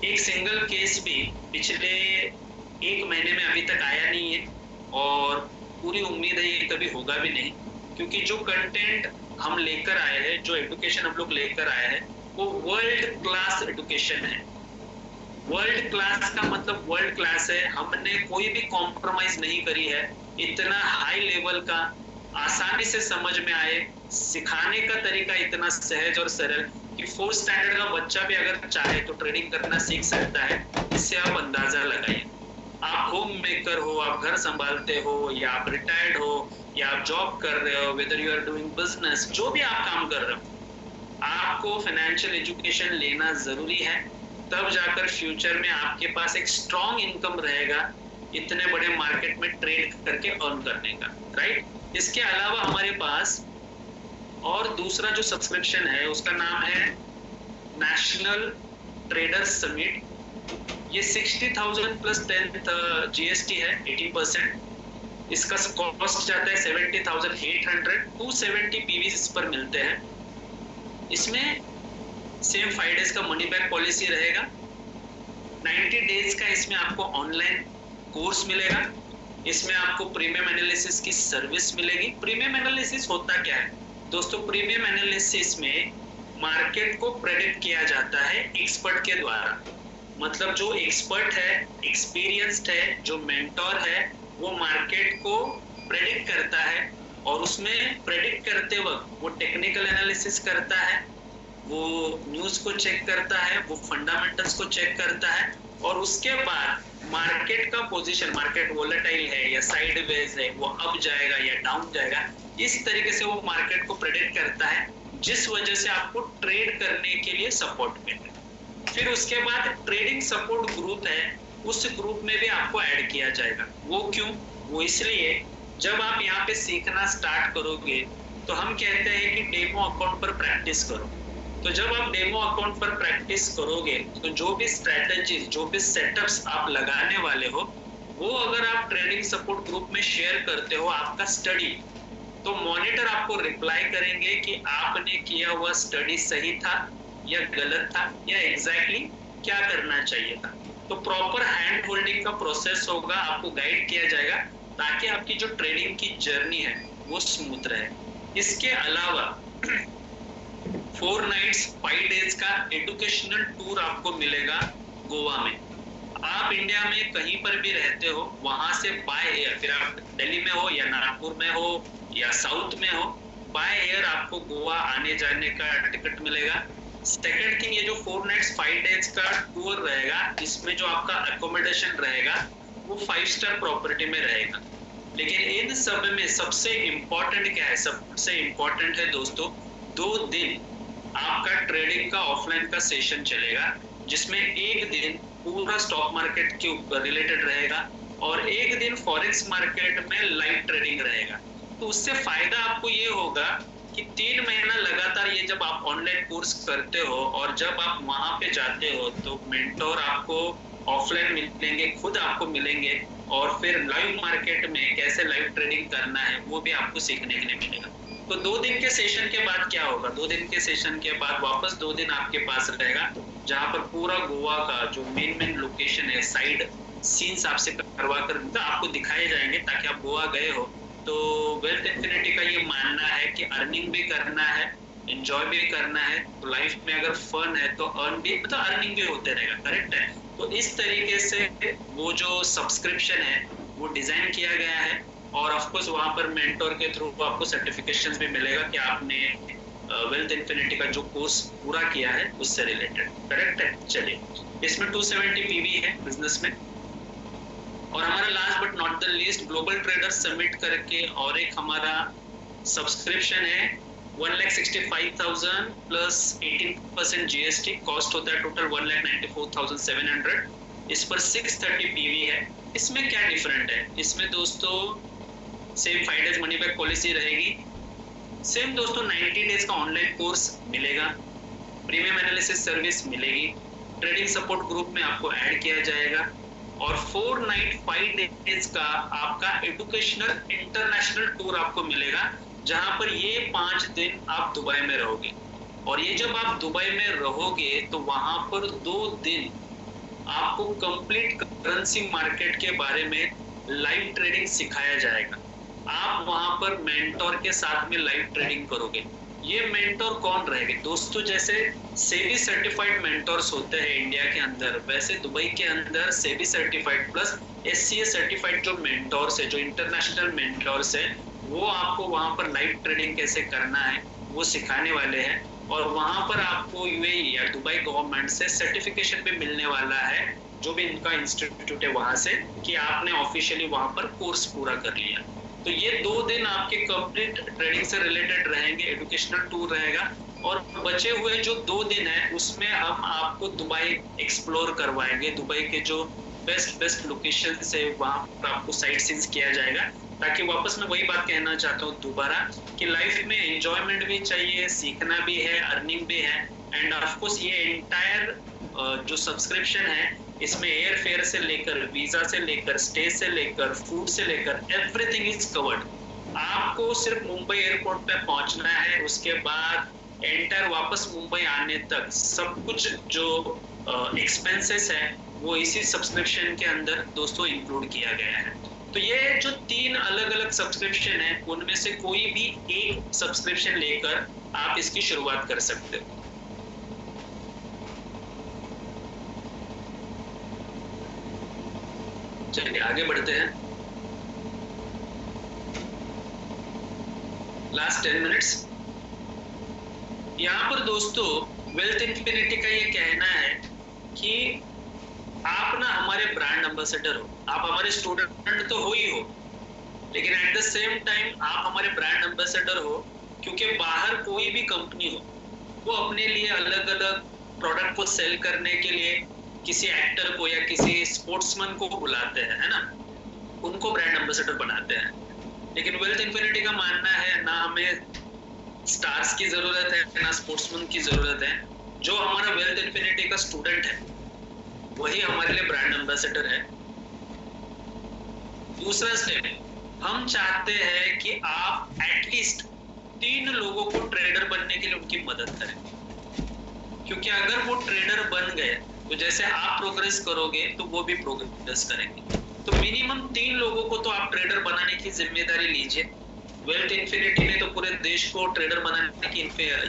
एक सिंगल केस भी पिछले 1 महीने में अभी तक आया नहीं है और पूरी उम्मीद है ये कभी होगा भी नहीं, क्योंकि जो कंटेंट हम लेकर आए हैं, जो एजुकेशन हम लोग लेकर आए हैं, वो वर्ल्ड क्लास एजुकेशन है। वर्ल्ड क्लास का मतलब वर्ल्ड क्लास है। हमने कोई भी कॉम्प्रोमाइज नहीं करी है। इतना हाई लेवल का, आसानी से समझ में आए, सिखाने का तरीका इतना सहज और सरल कि 4th स्टैंडर्ड का बच्चा भी अगर चाहे तो ट्रेडिंग करना सीख सकता है। इससे आप अंदाजा लगाइए। आप होम मेकर हो, आप घर संभालते हो, या आप रिटायर्ड हो, या आप जॉब कर रहे हो, whether you are doing business, जो भी आप काम कर रहे हो, आपको फाइनेंशियल एजुकेशन लेना जरूरी है। तब जाकर फ्यूचर में आपके पास एक स्ट्रॉन्ग इनकम रहेगा इतने बड़े मार्केट में ट्रेड करके अर्न करने का, राइट। इसके अलावा हमारे पास और दूसरा जो सब्सक्रिप्शन है उसका नाम है नेशनल ट्रेडर्स समिट। ये 60,000 प्लस 10 जीएसटी है, 18%। इसका कॉस्ट जाता है 70,800। 270 पीवीज इस पर मिलते हैं। इसमें सेम 5 डेज का मनी बैक पॉलिसी रहेगा। 90 डेज का इसमें आपको ऑनलाइन कोर्स मिलेगा। इसमें आपको प्रीमियम एनालिसिस की सर्विस मिलेगी। प्रीमियम एनालिसिस होता क्या है दोस्तों? प्रीमियम एनालिसिस में मार्केट को प्रेडिक्ट किया जाता है एक्सपर्ट के द्वारा। मतलब जो एक्सपर्ट है, एक्सपीरियंस्ड है, जो मेंटोर है, वो मार्केट को प्रेडिक्ट करता है और उसमें प्रेडिक्ट करते वक्त वो टेक्निकल एनालिसिस करता है, वो न्यूज को चेक करता है, वो फंडामेंटल्स को चेक करता है और उसके बाद मार्केट का पोजीशन, मार्केट वोलेटाइल है या साइडवेज है, वो अप जाएगा या डाउन जाएगा, इस तरीके से वो मार्केट को प्रेडिक्ट करता है, जिस वजह से आपको ट्रेड करने के लिए सपोर्ट मिले। फिर उसके बाद ट्रेडिंग सपोर्ट ग्रुप है, उस ग्रुप में भी आपको ऐड किया जाएगा। वो क्यों? वो इसलिए जब आप यहाँ पे सीखना स्टार्ट करोगे तो हम कहते हैं कि डेमो अकाउंट पर प्रैक्टिस करो। तो जब आप डेमो अकाउंट पर प्रैक्टिस करोगे तो जो भी स्ट्रेटजीज, जो भी सेटअप्स आप लगाने वाले हो, वो अगर आप ट्रेडिंग सपोर्ट ग्रुप में शेयर करते हो आपका स्टडी, तो मॉनिटर आपको रिप्लाई करेंगे कि आपने किया हुआ स्टडी सही था या गलत था या एग्जैक्टली क्या करना चाहिए था। तो प्रॉपर हैंड होल्डिंग का प्रोसेस होगा, आपको गाइड किया जाएगा ताकि आपकी जो ट्रेडिंग की जर्नी है वो स्मूथ रहे। इसके अलावा 4 नाइट्स 5 डेज का एजुकेशनल टूर आपको मिलेगा गोवा में। आप इंडिया में कहीं पर भी रहते हो, वहां से बाय एयर, फिर आप दिल्ली में हो या नागपुर में हो या साउथ में हो, बाय एयर आपको गोवा आने जाने का टिकट मिलेगा। सेकेंड थिंग, ये जो 4 नाइट्स 5 डेज का टूर रहेगा, इसमें जो आपका अकोमोडेशन रहेगा वो 5 स्टार प्रॉपर्टी में रहेगा। लेकिन इन सब में सबसे इम्पोर्टेंट क्या है? सबसे इम्पोर्टेंट है दोस्तों, 2 दिन आपका ट्रेडिंग का ऑफलाइन का सेशन चलेगा, जिसमें एक दिन पूरा स्टॉक मार्केट के ऊपर रिलेटेड रहेगा और एक दिन फॉरेक्स मार्केट में लाइव ट्रेडिंग रहेगा। तो उससे फायदा आपको ये होगा कि 3 महीना लगातार ये जब आप ऑनलाइन कोर्स करते हो और जब आप वहां पे जाते हो तो मेंटोर आपको ऑफलाइन मिलेंगे, खुद आपको मिलेंगे, और फिर लाइव मार्केट में कैसे लाइव ट्रेडिंग करना है वो भी आपको सीखने के लिए मिलेगा। तो 2 दिन के सेशन के बाद क्या होगा? 2 दिन के सेशन के बाद वापस 2 दिन आपके पास रहेगा, जहां पर पूरा गोवा का जो मेन लोकेशन है, साइड सीन्स आपसे करवा कर आपको दिखाए जाएंगे, ताकि आप गोवा गए हो तो वेल्थ इन्फिनिटी का ये मानना है कि अर्निंग भी करना है, एंजॉय भी करना है, तो लाइफ में अगर फन है तो अर्न भी, मतलब अर्निंग भी होते रहेगा। करेक्ट है? तो इस तरीके से वो जो सब्सक्रिप्शन है वो डिजाइन किया गया है, और ऑफ कोर्स वहां पर मेंटोर के थ्रू आपको सर्टिफिकेशंस भी मिलेगा कि आपने वेल्थ इन्फिनिटी का जो कोर्स पूरा किया है उससे रिलेटेड। करेक्ट है? चलिए, इसमें 270 पीवी है बिजनेस में। और हमारा last but not the least global trader summit करके और एक हमारा सब्सक्रिप्शन है, 1,65,000 प्लस 18% जीएसटी, कॉस्ट होता है टोटल 1,94,700। इस पर 630 पीवी है। इसमें क्या डिफरेंट है? इसमें दोस्तों same 5 days money back policy रहेगी, सेम दोस्तों 90 डेज का ऑनलाइन कोर्स मिलेगा, प्रीमियम एनालिसिस सर्विस मिलेगी, ट्रेडिंग सपोर्ट ग्रुप में आपको ऐड किया जाएगा, और 4 नाइट 5 डेज का आपका एजुकेशनल इंटरनेशनल टूर आपको मिलेगा, जहां पर ये 5 दिन आप दुबई में रहोगे। और ये जब आप दुबई में रहोगे तो वहां पर 2 दिन आपको कंप्लीट करेंसी मार्केट के बारे में लाइव ट्रेडिंग सिखाया जाएगा। आप वहां पर मेंटोर के साथ में लाइव ट्रेडिंग करोगे। ये मेंटोर कौन रहेंगे दोस्तों? जैसे सेबी सर्टिफाइड मेंटोर्स होते हैं इंडिया के अंदर, वैसे दुबई के अंदर SEBI certified plus SCA certified जो मेंटोर्स है, जो इंटरनेशनल मेंटोर्स है, वो आपको वहां पर लाइव ट्रेडिंग कैसे करना है वो सिखाने वाले हैं। और वहां पर आपको यूएई या दुबई गवर्नमेंट से सर्टिफिकेशन भी मिलने वाला है, जो भी इनका इंस्टीट्यूट है वहां से, कि आपने ऑफिशियली वहां पर कोर्स पूरा कर लिया। तो ये 2 दिन आपके कंप्लीट ट्रेडिंग से रिलेटेड रहेंगे, एजुकेशनल टूर रहेगा। और बचे हुए जो 2 दिन है उसमें हम आपको दुबई एक्सप्लोर करवाएंगे, दुबई के जो बेस्ट लोकेशन है वहां पर आपको साइट सीन्स किया जाएगा, ताकि वापस मैं वही बात कहना चाहता हूँ दोबारा कि लाइफ में एंजॉयमेंट भी चाहिए, सीखना भी है, अर्निंग भी है, एंड ऑफ कोर्स ये एंटायर जो सब्सक्रिप्शन है, इसमें एयर फेयर से लेकर, वीजा से लेकर, स्टे से लेकर, फूड से लेकर, एवरीथिंग इज कवर्ड। आपको सिर्फ मुंबई एयरपोर्ट पे पहुंचना है, उसके बाद एंटायर वापस मुंबई आने तक सब कुछ जो एक्सपेंसेस है वो इसी सब्सक्रिप्शन के अंदर दोस्तों इंक्लूड किया गया है। तो ये जो 3 अलग अलग सब्सक्रिप्शन है, उनमें से कोई भी एक सब्सक्रिप्शन लेकर आप इसकी शुरुआत कर सकते हो। चलिए आगे बढ़ते हैं। Last 10 minutes. यहाँ पर दोस्तों वेल्थ इन्फिनिटी का ये कहना है कि आप ना हमारे ब्रांड एम्बेसडर हो, आप हमारे स्टूडेंट तो हो ही हो, लेकिन एट द सेम टाइम आप हमारे ब्रांड एम्बेसडर हो, क्योंकि बाहर कोई भी कंपनी हो वो अपने लिए अलग अलग प्रोडक्ट को सेल करने के लिए किसी एक्टर को या किसी स्पोर्ट्समैन को बुलाते हैं, है ना, उनको ब्रांड एम्बेसडर बनाते हैं। लेकिन वेल्थ इन्फिनिटी का मानना है ना हमें स्टार्स की जरूरत है ना स्पोर्ट्समैन की जरूरत है, जो हमारा वेल्थ इन्फिनिटी का स्टूडेंट है वही हमारे लिए ब्रांड एम्बेसडर है। दूसरा स्टेप, हम चाहते हैं कि आप एटलीस्ट 3 लोगों को ट्रेडर बनने के लिए उनकी मदद करें, क्योंकि अगर वो ट्रेडर बन गए तो जैसे आप प्रोग्रेस करोगे तो वो भी प्रोग्रेस करेंगे। तो मिनिमम 3 लोगों को तो आप ट्रेडर बनाने की जिम्मेदारी लीजिए। वेल्थ इन्फिनिटी ने तो पूरे देश को ट्रेडर बनाने की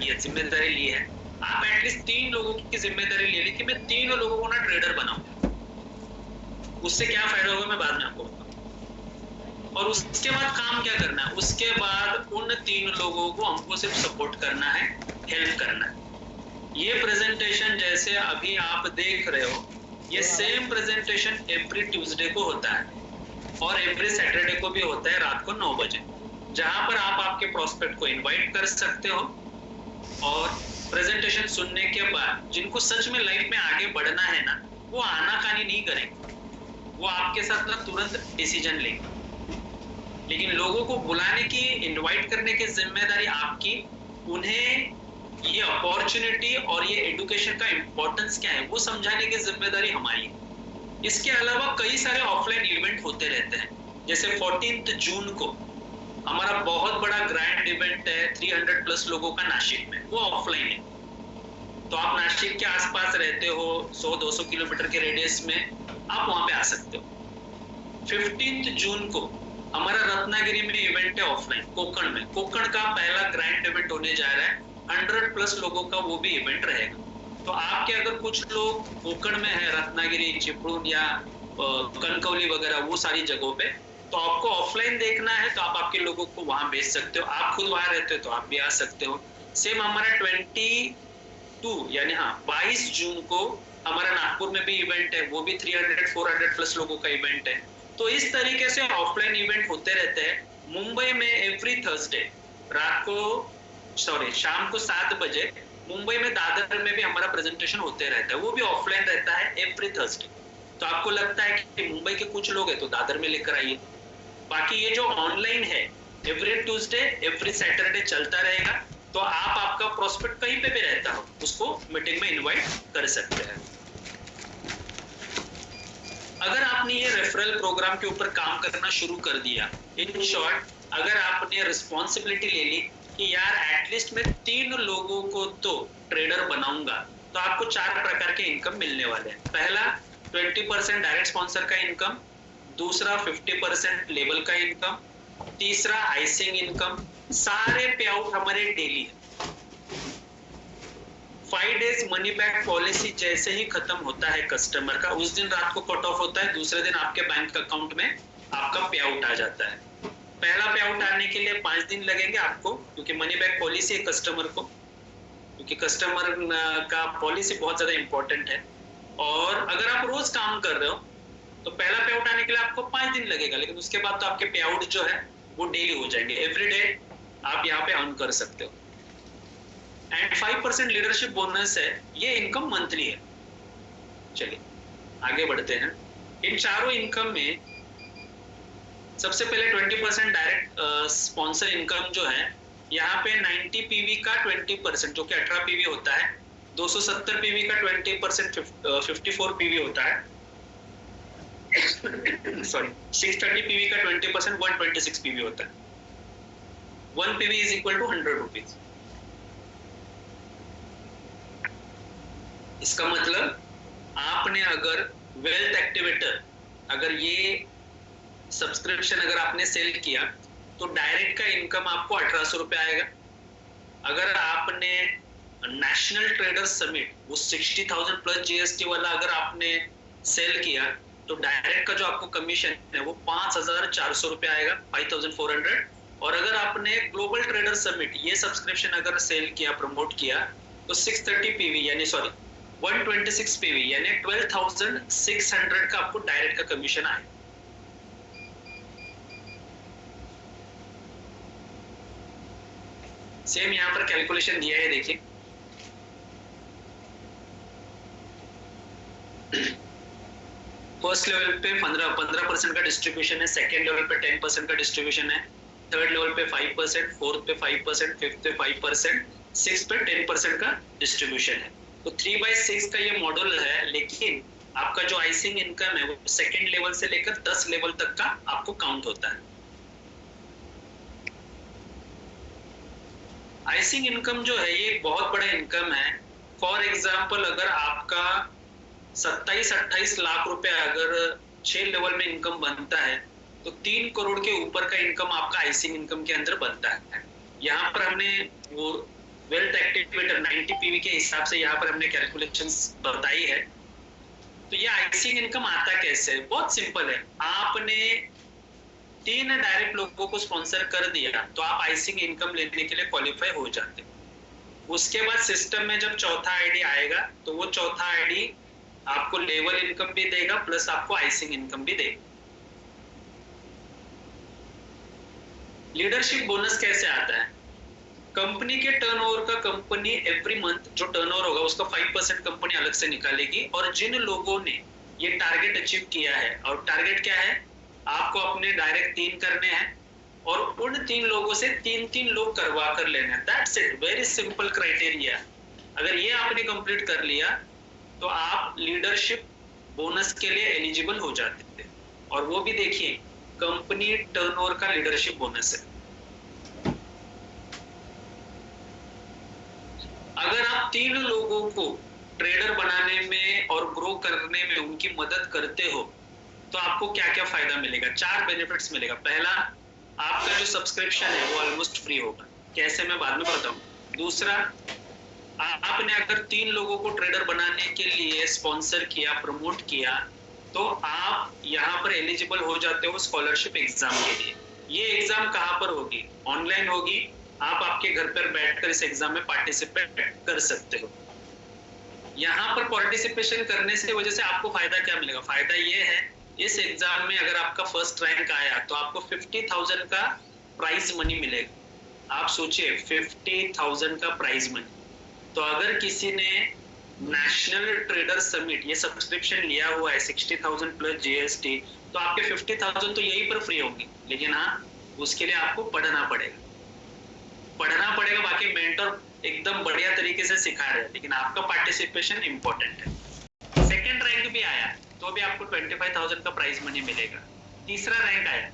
ये जिम्मेदारी ली है, आप एटलीस्ट 3 लोगों की जिम्मेदारी ले ली कि मैं 3 लोगों को ना ट्रेडर बनाऊं। उससे क्या फायदा होगा मैं बाद में आपको बताऊंगा। और उसके बाद काम क्या करना है, उसके बाद उन 3 लोगों को हमको सिर्फ सपोर्ट करना है, हेल्प करना है। ये प्रेजेंटेशन जैसे अभी आप देख रहे हो, ये सेम प्रेजेंटेशन एवरी ट्यूसडे को होता है और एवरी सैटरडे को भी होता है रात को 9 बजे, जहां पर आप आपके प्रोस्पेक्ट को इनवाइट कर सकते हो और प्रेजेंटेशन सुनने के बाद जिनको सच में लाइफ में आगे बढ़ना है ना, वो आनाकानी नहीं करेंगे, वो आपके साथ ना तुरंत डिसीजन लेंगे। लेकिन लोगों को बुलाने की, इनवाइट करने की जिम्मेदारी आपकी, उन्हें ये अपॉर्चुनिटी और ये एजुकेशन का इंपॉर्टेंस क्या है वो समझाने की जिम्मेदारी हमारी है। इसके अलावा कई सारे ऑफलाइन इवेंट होते रहते हैं, जैसे 14 जून को हमारा बहुत बड़ा ग्रैंड इवेंट है 300 प्लस लोगों का नासिक में, वो ऑफलाइन है। तो आप नासिक के आसपास रहते हो, 100-200 किलोमीटर के रेडियस में, आप वहां पे आ सकते हो। 15 जून को हमारा रत्नागिरी में इवेंट है ऑफलाइन, कोकण में। कोकण का पहला ग्रैंड इवेंट होने जा रहा है, 100 प्लस लोगों का वो भी इवेंट रहेगा। तो आपके अगर कुछ लोग कोकण में है, रत्नागिरी, चिपळूण या कनकौली वगैरह वो सारी जगहों पे, तो आपको ऑफलाइन देखना है तो आप आपके लोगों को वहां भेज सकते हो। आप खुद वहां रहते हो तो आप भी आ सकते हो। सेम हमारा 22 यानी 22 जून को हमारा नागपुर में भी इवेंट है, वो भी 300-400 प्लस लोगों का इवेंट है। तो इस तरीके से ऑफलाइन इवेंट होते रहते हैं। मुंबई में एवरी थर्सडे शाम को 7 बजे मुंबई में दादर में भी हमारा प्रेजेंटेशन होते रहता है, वो भी ऑफलाइन रहता है एवरी थर्सडे। तो आपको लगता है कि मुंबई के कुछ लोग हैं तो दादर में लेकर आइए। बाकी ये जो ऑनलाइन है एवरी ट्यूसडे एवरी सैटरडे चलता रहेगा, तो आप आपका प्रोस्पेक्ट कहीं पे भी रहता हो उसको मीटिंग में इनवाइट कर सकते हैं। अगर आपने ये रेफरल प्रोग्राम के ऊपर काम करना शुरू कर दिया, इन शॉर्ट अगर आपने रिस्पॉन्सिबिलिटी ले ली कि यार एटलीस्ट मैं 3 लोगों को तो ट्रेडर बनाऊंगा, तो आपको 4 प्रकार के इनकम मिलने वाले हैं। पहला 20% डायरेक्ट स्पॉन्सर का इनकम, दूसरा 50% लेबल का इनकम, तीसरा आइसिंग इनकम। सारे पे आउट हमारे डेली है। 5 डेज मनी बैक पॉलिसी जैसे ही खत्म होता है कस्टमर का, उस दिन रात को कट ऑफ होता है, दूसरे दिन आपके बैंक अकाउंट में आपका पे आउट आ जाता है। पहला पे आउट आने के लिए 5 दिन लगेंगे आपको, क्योंकि मनी बैक पॉलिसी है कस्टमर को, क्योंकि कस्टमर का पॉलिसी बहुत ज्यादा इंपॉर्टेंट है। और अगर आप रोज काम कर रहे हो तो पहला पे आउट आने के लिए आपको 5 दिन लगेगा, लेकिन उसके बाद तो आपके पे आउट जो है वो डेली हो जाएंगे। एवरी डे आप यहाँ पे अर्न कर सकते हो। एंड 5% लीडरशिप बोनस है, ये इनकम मंथली है। चलिए आगे बढ़ते हैं। इन चारों इनकम में सबसे पहले 20% डायरेक्ट स्पॉन्सर इनकम जो है, यहाँ पे 90 पीवी का 20% जो कि 18 पीवी होता है, 270 पीवी का 20% 54 पीवी होता है, सॉरी 630 पीवी का 20% 126 पीवी होता है। 1 PV is equal to 100 rupees. इसका मतलब आपने अगर वेल्थ एक्टिवेटर, अगर ये सब्सक्रिप्शन अगर आपने सेल किया तो डायरेक्ट का इनकम आपको 1800 रुपए आएगा। अगर आपने नेशनल ट्रेडर समिट वो 60,000 प्लस जीएसटी वाला अगर आपने सेल किया तो डायरेक्ट का जो आपको कमीशन है वो 5,400 रुपए आएगा, 5,400। और अगर आपने ग्लोबल ट्रेडर समिट ये सब्सक्रिप्शन अगर सेल किया, प्रमोट किया, तो 630 पीवी यानी 126 पीवी यानी 12,600 का आपको डायरेक्ट का कमीशन आएगा। सेम यहाँ पर कैलकुलेशन दिया है, देखिए। फर्स्ट लेवल पे 15% का डिस्ट्रीब्यूशन है, सेकेंड लेवल पे 10% का डिस्ट्रीब्यूशन है, थर्ड लेवल पे 5%, फोर्थ पे 5%, फिफ्थ पे 5%, सिक्स पे 10% का डिस्ट्रीब्यूशन है। तो 3/6 का ये मॉडल है, लेकिन आपका जो आइसिंग इनकम है वो सेकेंड लेवल से लेकर 10 लेवल तक का आपको काउंट होता है। आइसिंग इनकम जो है ये बहुत बड़ा इनकम है। फॉर एग्जाम्पल अगर आपका 27-28 लाख रुपए अगर 6 लेवल में इनकम बनता है तो 3 करोड़ के ऊपर का इनकम आपका आइसिंग इनकम के अंदर बनता है। यहाँ पर हमने वो वेल्थ एक्टिवेटर 90 पीवी के हिसाब से यहाँ पर हमने कैलकुलेशंस बताई है। तो ये आइसिंग इनकम आता कैसे? बहुत सिंपल है। आपने 3 डायरेक्ट लोगों को स्पॉन्सर कर दिया तो आप आइसिंग इनकम लेने के लिए क्वालिफाई हो जाते हो। उसके बाद सिस्टम में जब चौथा आईडी आएगा तो वो चौथा आईडी आपको लेवल इनकम भी देगा प्लस आपको आइसिंग इनकम भी देगा। लीडरशिप बोनस कैसे आता है? कंपनी के टर्नओवर का कंपनी एवरी मंथ जो टर्नओवर होगा उसका 5% कंपनी अलग से निकालेगी, और जिन लोगों ने ये टारगेट अचीव किया है, और टारगेट क्या है, आपको अपने डायरेक्ट 3 करने हैं और उन 3 लोगों से 3-3 लोग करवा कर लेने हैं। That's it, very simple criteria. अगर ये आपने कंप्लीट कर लिया तो आप लीडरशिप बोनस के लिए एलिजिबल हो जाते थे। और वो भी देखिए, कंपनी टर्नओवर का लीडरशिप बोनस है। अगर आप 3 लोगों को ट्रेडर बनाने में और ग्रो करने में उनकी मदद करते हो तो आपको क्या क्या फायदा मिलेगा? 4 बेनिफिट्स मिलेगा। पहला, आपका जो सब्सक्रिप्शन है वो ऑलमोस्ट फ्री होगा। कैसे, मैं बाद में बताऊं। दूसरा, आपने अगर 3 लोगों को ट्रेडर बनाने के लिए स्पॉन्सर किया, प्रमोट किया, तो आप यहाँ पर एलिजिबल हो जाते हो स्कॉलरशिप एग्जाम के लिए। ये एग्जाम कहाँ पर होगी? ऑनलाइन होगी। आप आपके घर पर बैठकर इस एग्जाम में पार्टिसिपेट कर सकते हो। यहाँ पर पार्टिसिपेशन करने से वजह से आपको फायदा क्या मिलेगा? फायदा ये है, इस एग्जाम में अगर आपका फर्स्ट रैंक आया तो आपको 50,000 का प्राइज मनी मिलेगा। आप सोचिए, 50,000 का प्राइज मनी। तो अगर किसी ने नेशनल ट्रेडर समिट ये सब्सक्रिप्शन लिया हुआ है 60,000 प्लस जीएसटी, तो आपके 50,000 तो यहीं पर फ्री होंगे। लेकिन हाँ, उसके लिए आपको पढ़ना पड़ेगा। बाकी मेंटर एकदम बढ़िया तरीके से सिखा रहे हैं, लेकिन आपका पार्टिसिपेशन इंपॉर्टेंट है। सेकंड रैंक भी आया तो भी आपको 25,000 का प्राइज मनी मिलेगा। तीसरा रैंक आया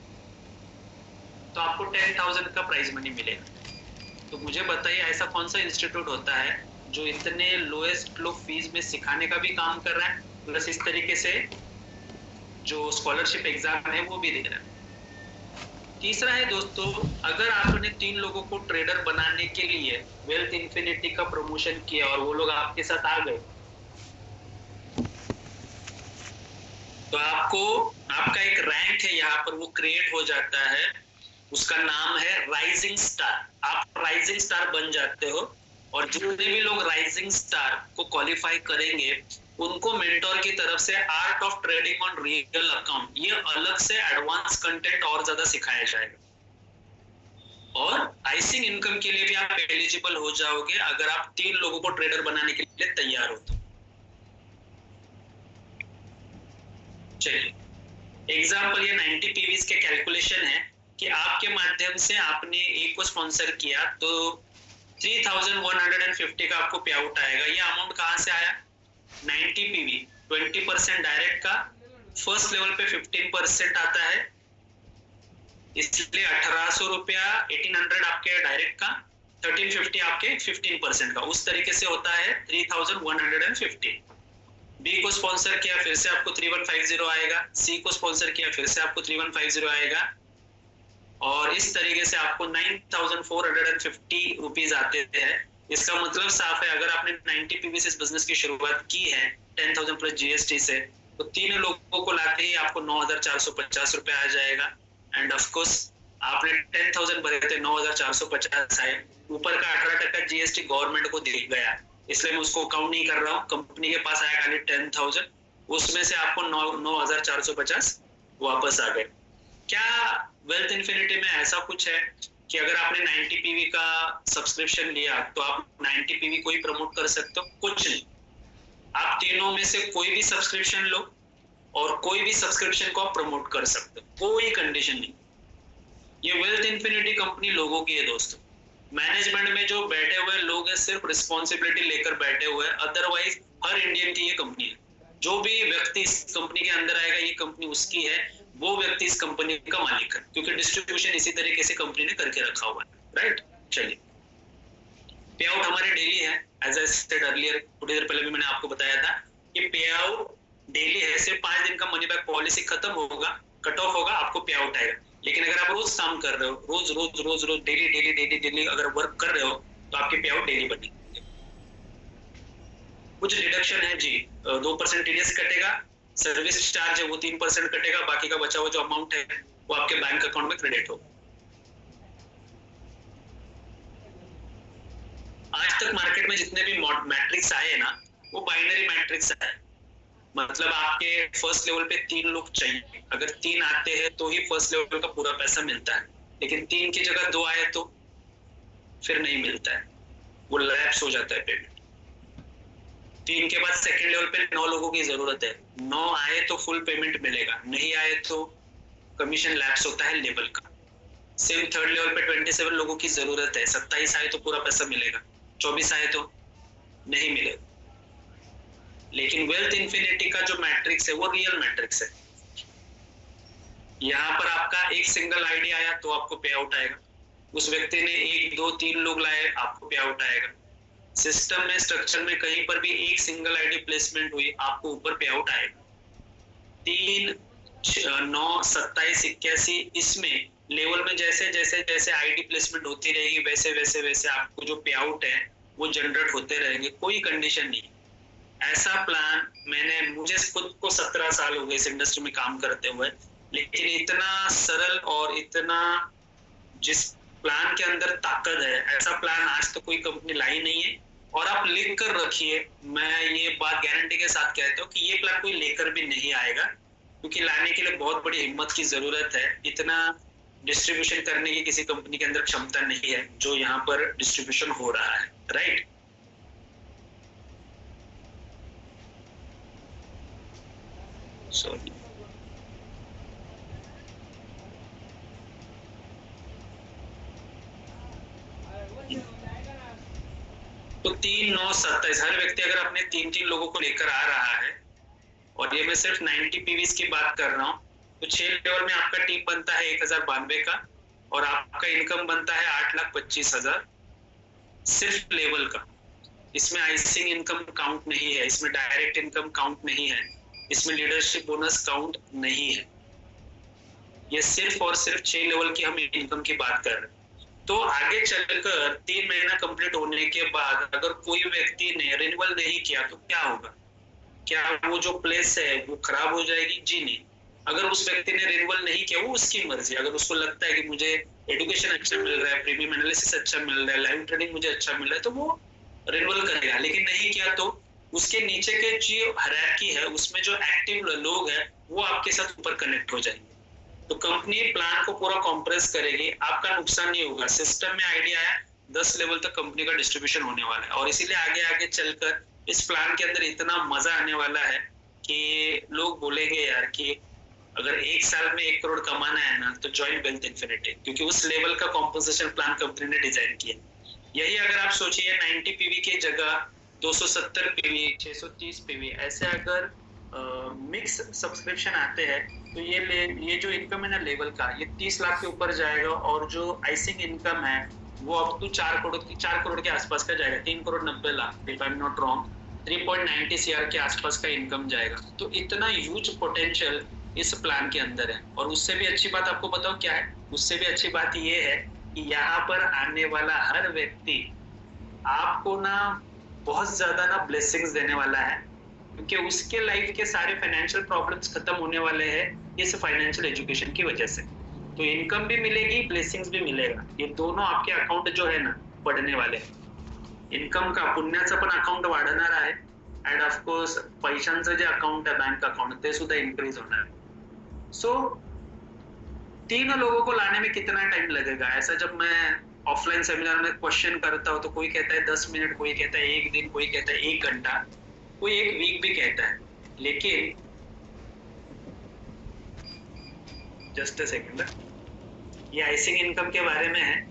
तो आपको 10,000 का प्राइज मनी मिलेगा। तो मुझे बताइए, ऐसा कौन सा इंस्टीट्यूट होता है जो इतने लोएस्ट लो फीस में सिखाने का भी काम कर रहा है, प्लस इस तरीके से जो स्कॉलरशिप एग्जाम है वो भी दे रहा है। तीसरा है दोस्तों, अगर आपने 3 लोगों को ट्रेडर बनाने के लिए वेल्थ इन्फिनिटी का प्रमोशन किया और वो लोग आपके साथ आ गए, तो आपका एक रैंक है यहाँ पर वो क्रिएट हो जाता है। उसका नाम है राइजिंग स्टार। आप राइजिंग स्टार बन जाते हो, और जितने भी लोग राइजिंग स्टार को क्वालिफाई करेंगे उनको मेंटोर की तरफ से art of trading on real account, ये अलग से एडवांस कंटेंट और ज्यादा सिखाया जाएगा। और आइसिंग इनकम के लिए भी आप एलिजिबल हो जाओगे अगर आप 3 लोगों को ट्रेडर बनाने के लिए तैयार हो तो। चलिए, एग्जाम्पल ये 90 पीवीज के कैलकुलेशन है कि आपके माध्यम से आपने एक को स्पॉन्सर किया तो 3,150 का आपको पे आउट आएगा। ये अमाउंट कहाँ से आया? 90 पीवी, 20% डायरेक्ट का, फर्स्ट लेवल पे 15% आता है, इसलिए 1,800 रुपया, 1,800 आपके डायरेक्ट का, 1,350 आपके 15% का। उस तरीके से होता है 3,150। बी को स्पॉन्सर किया, फिर से आपको 3,150 आएगा। सी को स्पॉन्सर किया, फिर से आपको 3,150 आएगा। और इस तरीके से आपको 9,450 रुपीज आते हैं। इसका मतलब साफ है, अगर आपने 90 पीवी से इस बिजनेस की शुरुआत की है 10,000 प्लस जीएसटी से, तो 3 लोगों को लाते ही आपको 9,450 रुपए आ जाएगा। एंड ऑफ कोर्स आपने 10,000 भरे थे, 9,450 आए, ऊपर का 18% जीएसटी गवर्नमेंट को दिख गया, इसलिए मैं उसको काउंट नहीं कर रहा हूँ। कंपनी के पास आया खाली 10,000, उसमें से आपको 9,450 वापस आ गए। क्या वेल्थ इन्फिनिटी में ऐसा कुछ है कि अगर आपने 90 पीवी का सब्सक्रिप्शन लिया तो आप 90 पीवी को ही प्रमोट कर सकते हो? कुछ नहीं। आप तीनों में से कोई भी सब्सक्रिप्शन लो और कोई भी सब्सक्रिप्शन को आप प्रमोट कर सकते हो, कोई कंडीशन नहीं। ये वेल्थ इन्फिनिटी कंपनी लोगों की है दोस्तों। मैनेजमेंट में जो बैठे हुए लोग हैं सिर्फ रिस्पॉन्सिबिलिटी लेकर बैठे हुए हैं, अदरवाइज हर इंडियन की ये कंपनी है। जो भी व्यक्ति इस कंपनी के अंदर आएगा, ये कंपनी उसकी है, वो व्यक्ति इस कंपनी का मालिक है, क्योंकि डिस्ट्रीब्यूशन इसी तरीके से कंपनी ने करके रखा हुआ है, राइट। चलिए, पे आउट हमारे डेली है, एज आई सेड अर्लियर, थोड़ी देर पहले भी मैंने आपको बताया था कि पे आउट डेली है। सिर्फ 5 दिन का मनी बैक पॉलिसी खत्म होगा, कट ऑफ होगा, आपको पे आउट आएगा। लेकिन अगर आप रोज काम कर रहे हो, रोज रोज रोज रोज डेली अगर वर्क कर रहे हो, तो आपके पे आउट डेली बनेंगे। कुछ डिडक्शन है जी, 2% टीडीएस कटेगा, सर्विस चार्ज है वो 3% कटेगा, बाकी का बचा हुआ जो अमाउंट है वो आपके बैंक अकाउंट में क्रेडिट होगा। आज तक मार्केट में जितने भी मैट्रिक्स आए ना वो बाइनरी मैट्रिक्स आए, मतलब आपके फर्स्ट लेवल पे 3 लोग चाहिए, अगर 3 आते हैं तो ही फर्स्ट लेवल का पूरा पैसा मिलता है, लेकिन 3 की जगह 2 आए तो फिर नहीं मिलता है, वो लैप्स हो जाता है पेमेंट। 3 के बाद सेकंड लेवल पे 9 लोगों की जरूरत है, 9 आए तो फुल पेमेंट मिलेगा, नहीं आए तो कमीशन लैप्स होता है लेवल का। सेम थर्ड लेवल पे 27 लोगों की जरूरत है, 27 आए तो पूरा पैसा मिलेगा, 24 आए तो नहीं मिलेगा। लेकिन वेल्थ इन्फिनिटी का जो मैट्रिक्स है वो रियल मैट्रिक्स है। यहाँ पर आपका एक सिंगल आईडी आया तो आपको पे आउट आएगा, उस व्यक्ति ने 1 2 3 लोग लाए आपको पे आउट आएगा। सिस्टम में स्ट्रक्चर में कहीं पर भी एक सिंगल आईडी प्लेसमेंट हुई आपको ऊपर पे आउट आएगा। 3 9 27 81 इसमें लेवल में जैसे जैसे जैसे आईडी प्लेसमेंट होती रहेगी वैसे वैसे वैसे आपको जो पे आउट है वो जनरेट होते रहेंगे, कोई कंडीशन नहीं। ऐसा प्लान मुझे खुद को 17 साल हो गए इस इंडस्ट्री में काम करते हुए, लेकिन इतना सरल और इतना जिस प्लान के अंदर ताकत है ऐसा प्लान आज तो कोई कंपनी लाई नहीं है। और आप लिख कर रखिए, मैं ये बात गारंटी के साथ कहता हूँ कि ये प्लान कोई लेकर भी नहीं आएगा, क्योंकि लाने के लिए बहुत बड़ी हिम्मत की जरूरत है। इतना डिस्ट्रीब्यूशन करने की किसी कंपनी के अंदर क्षमता नहीं है जो यहाँ पर डिस्ट्रीब्यूशन हो रहा है, राइट। सॉरी, तो 3 9 27 हर व्यक्ति अगर अपने 3 लोगों को लेकर आ रहा है, और ये मैं सिर्फ 90 पीवीज की बात कर रहा हूँ, तो 6 लेवल में आपका टीम बनता है 1092 का, और आपका इनकम बनता है 8,25,000 सिर्फ लेवल का। इसमें आइसिंग इनकम काउंट नहीं है, इसमें डायरेक्ट इनकम काउंट नहीं है, इसमें लीडरशिप बोनस काउंट नहीं है। ये सिर्फ और सिर्फ 6 लेवल की हम इनकम की बात कर रहे हैं। तो आगे चलकर 3 महीना कंप्लीट होने के बाद अगर कोई व्यक्ति ने रिन्यूअल नहीं किया तो क्या होगा? क्या वो जो प्लेस है वो खराब हो जाएगी? जी नहीं। अगर उस व्यक्ति ने रिन्यूअल नहीं किया वो उसकी मर्जी, अगर उसको लगता है कि मुझे एजुकेशन अच्छा मिल रहा है, प्रीमियम एनालिसिस अच्छा मिल रहा है, लाइव ट्रेडिंग मुझे अच्छा मिल रहा है, तो वो रिन्यूअल करेगा। लेकिन नहीं किया तो उसके नीचे के जो हायरार्की है उसमें जो एक्टिव लोग हैं वो आपके साथ ऊपर कनेक्ट हो जाएंगे। तो कंपनी प्लान को पूरा कॉम्प्रेस करेगी, आपका नुकसान नहीं होगा। सिस्टम में आइडिया है 10 लेवल तक कंपनी का डिस्ट्रीब्यूशन होने वाला है, और इसीलिए आगे आगे चलकर इस प्लान के अंदर इतना मजा आने वाला है कि लोग बोलेंगे यार कि अगर 1 साल में 1 करोड़ कमाना है ना तो ज्वाइन वेल्थ इन्फिनिटी, क्योंकि उस लेवल का कॉम्पोजिशन प्लान कंपनी ने डिजाइन किया। यही अगर आप सोचिए 90 पीवी की जगह 270 पीवी, 630 पीवी, ऐसे अगर मिक्स सब्सक्रिप्शन आते हैं तो ये जो इनकम है ना लेवल का, ये 30 लाख के ऊपर जाएगा, और जो आइसिंग इनकम है वो अप टू 4 करोड़ के आसपास का जाएगा, 3 crore 90 lakh if I am not wrong, 3.90 CR के आसपास का इनकम जाएगा। तो इतना ह्यूज पोटेंशियल इस प्लान के अंदर है। और उससे भी अच्छी बात आपको बताओ क्या है? उससे भी अच्छी बात ये है कि यहाँ पर आने वाला हर व्यक्ति आपको ना बहुत ज्यादा ना ब्लेसिंग्स देने वाला है, क्योंकि उसके लाइफ के सारे फाइनेंशियल प्रॉब्लम्स खत्म होने वाले हैं इस फाइनेंशियल एजुकेशन की वजह से। तो इनकम भी मिलेगी, ब्लेसिंग्स भी मिलेगा, ये दोनों आपके अकाउंट जो है ना बढ़ने वाले हैं। इनकम का पुण्याचा पण अकाउंट वाढणार आहे, एंड ऑफ कोर्स पैशांचं जे अकाउंट आहे बैंक अकाउंट ते सुद्धा इन्क्रीज होणार है। सो 3 लोगों को लाने में कितना टाइम लगेगा? ऐसा जब मैं ऑफलाइन सेमिनार में क्वेश्चन करता हूँ तो कोई कहता है 10 मिनट, कोई कहता है 1 दिन, कोई कहता है 1 घंटा, कोई 1 वीक भी कहता है। लेकिन जस्ट अ सेकंड, ये आइसिंग इनकम के बारे में है।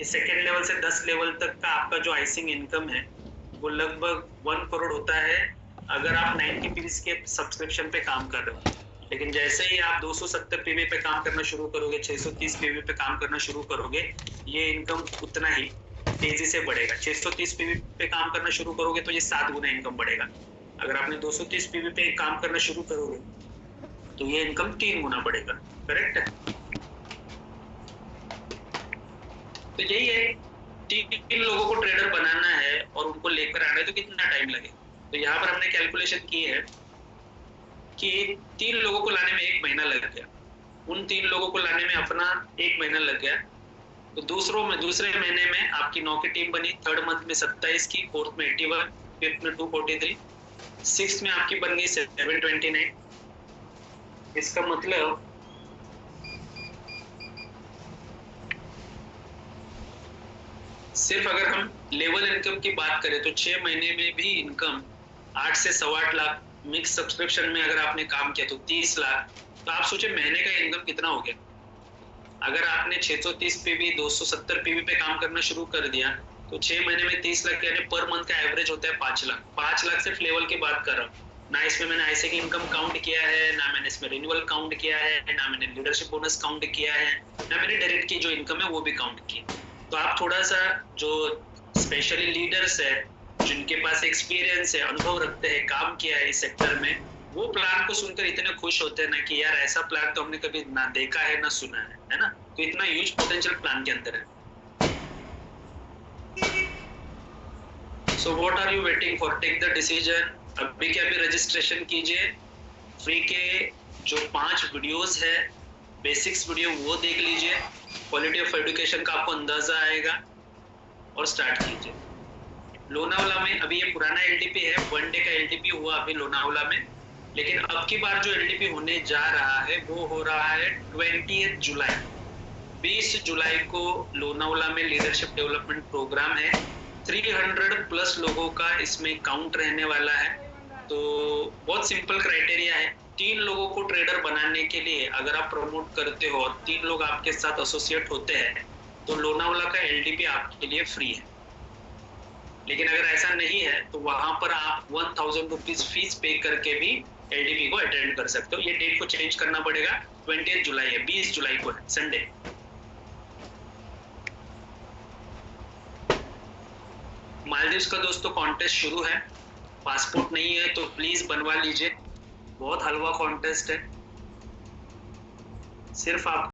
इस सेकेंड लेवल से 10 लेवल तक का आपका जो आइसिंग इनकम है वो लगभग 1 करोड़ होता है अगर आप 90 पीवीज के सब्सक्रिप्शन पे काम कर रहे हो। लेकिन जैसे ही आप 270 पीवी पे काम करना शुरू करोगे, 630 पीवी पे काम करना शुरू करोगे, ये इनकम उतना ही तेजी से बढ़ेगा। 630 पीवी पे काम करना शुरू करोगे तो ये 7 गुना इनकम बढ़ेगा। अगर आपने 230 पीवी पे काम करना शुरू करोगे तो ये इनकम 3 गुना बढ़ेगा। करेक्ट है? तो यही है, 3 लोगों को ट्रेडर बनाना है और उनको लेकर आना है तो कितना टाइम लगे? तो यहाँ पर हमने कैलकुलेशन की है कि 3 लोगों को लाने में 1 महीना लग गया, उन 3 लोगों को लाने में अपना 1 महीना लग गया। तो दूसरे महीने में आपकी 9 की टीम बनी, थर्ड मंथ में 27 की, फोर्थ में 81, फिफ्थ में 243, सिक्स्थ में आपकी बन गई 729। इसका मतलब सिर्फ अगर हम लेवल इनकम की बात करें तो 6 महीने में भी इनकम 8 से 8.25 लाख, मिक्स सब्सक्रिप्शन में अगर आपने काम किया तो 30 लाख। तो आप सोचिए महीने का इनकम कितना हो गया। अगर आपने 630 पीवी 270 पीवी पे काम करना शुरू कर दिया तो 6 महीने में 30 लाख, यानी पर मंथ का एवरेज होता है 5 लाख। 5 लाख सिर्फ लेवल की बात कर रहा हूँ, ना इसमें मैंने ऐसे की इनकम काउंट किया है, ना मैंने इसमें रिन्यूअल काउंट किया है, ना मैंने लीडरशिप बोनस काउंट किया है, ना मैंने डायरेक्ट की जो इनकम है वो भी काउंट की। तो आप थोड़ा सा जो स्पेशली लीडर्स है, जिनके पास एक्सपीरियंस है, अनुभव रखते हैं, काम किया है इस सेक्टर में, वो प्लान को सुनकर इतने खुश होते हैं ना कि यार ऐसा प्लान तो हमने कभी ना देखा है ना सुना है ना। तो इतना ह्यूज पोटेंशियल प्लान के अंदर है। So what are you waiting for, take the decision. अभी के अभी रजिस्ट्रेशन कीजिए। फ्री के जो 5 वीडियोस है, बेसिक्स वीडियो वो देख लीजिए, क्वालिटी ऑफ एजुकेशन का आपको अंदाजा आएगा और स्टार्ट कीजिए। लोनावाला में अभी ये पुराना एलटीपी है, 1 डे का एलटीपी हुआ अभी लोनावाला में, लेकिन अब की बार जो एलटीपी होने जा रहा है वो हो रहा है 20 जुलाई। 20 जुलाई को लोनावाला में लीडरशिप डेवलपमेंट प्रोग्राम है। 300 प्लस लोगों का इसमें काउंट रहने वाला है। तो बहुत सिंपल क्राइटेरिया है। 3 लोगों को ट्रेडर बनाने के लिए अगर आप प्रमोट करते हो और 3 लोग आपके साथ एसोसिएट होते हैं तो लोनावाला का एलटीपी आपके लिए फ्री है। लेकिन अगर ऐसा नहीं है तो वहां पर आप 1000 रुपीज फीस पे करके भी एलडीपी को अटेंड कर सकते हो। ये डेट को चेंज करना पड़ेगा, 20 जुलाई है, 20 जुलाई को है, संडे। मालदीव्स का दोस्तों कॉन्टेस्ट शुरू है। पासपोर्ट नहीं है तो प्लीज बनवा लीजिए, बहुत हलवा कॉन्टेस्ट है। सिर्फ आप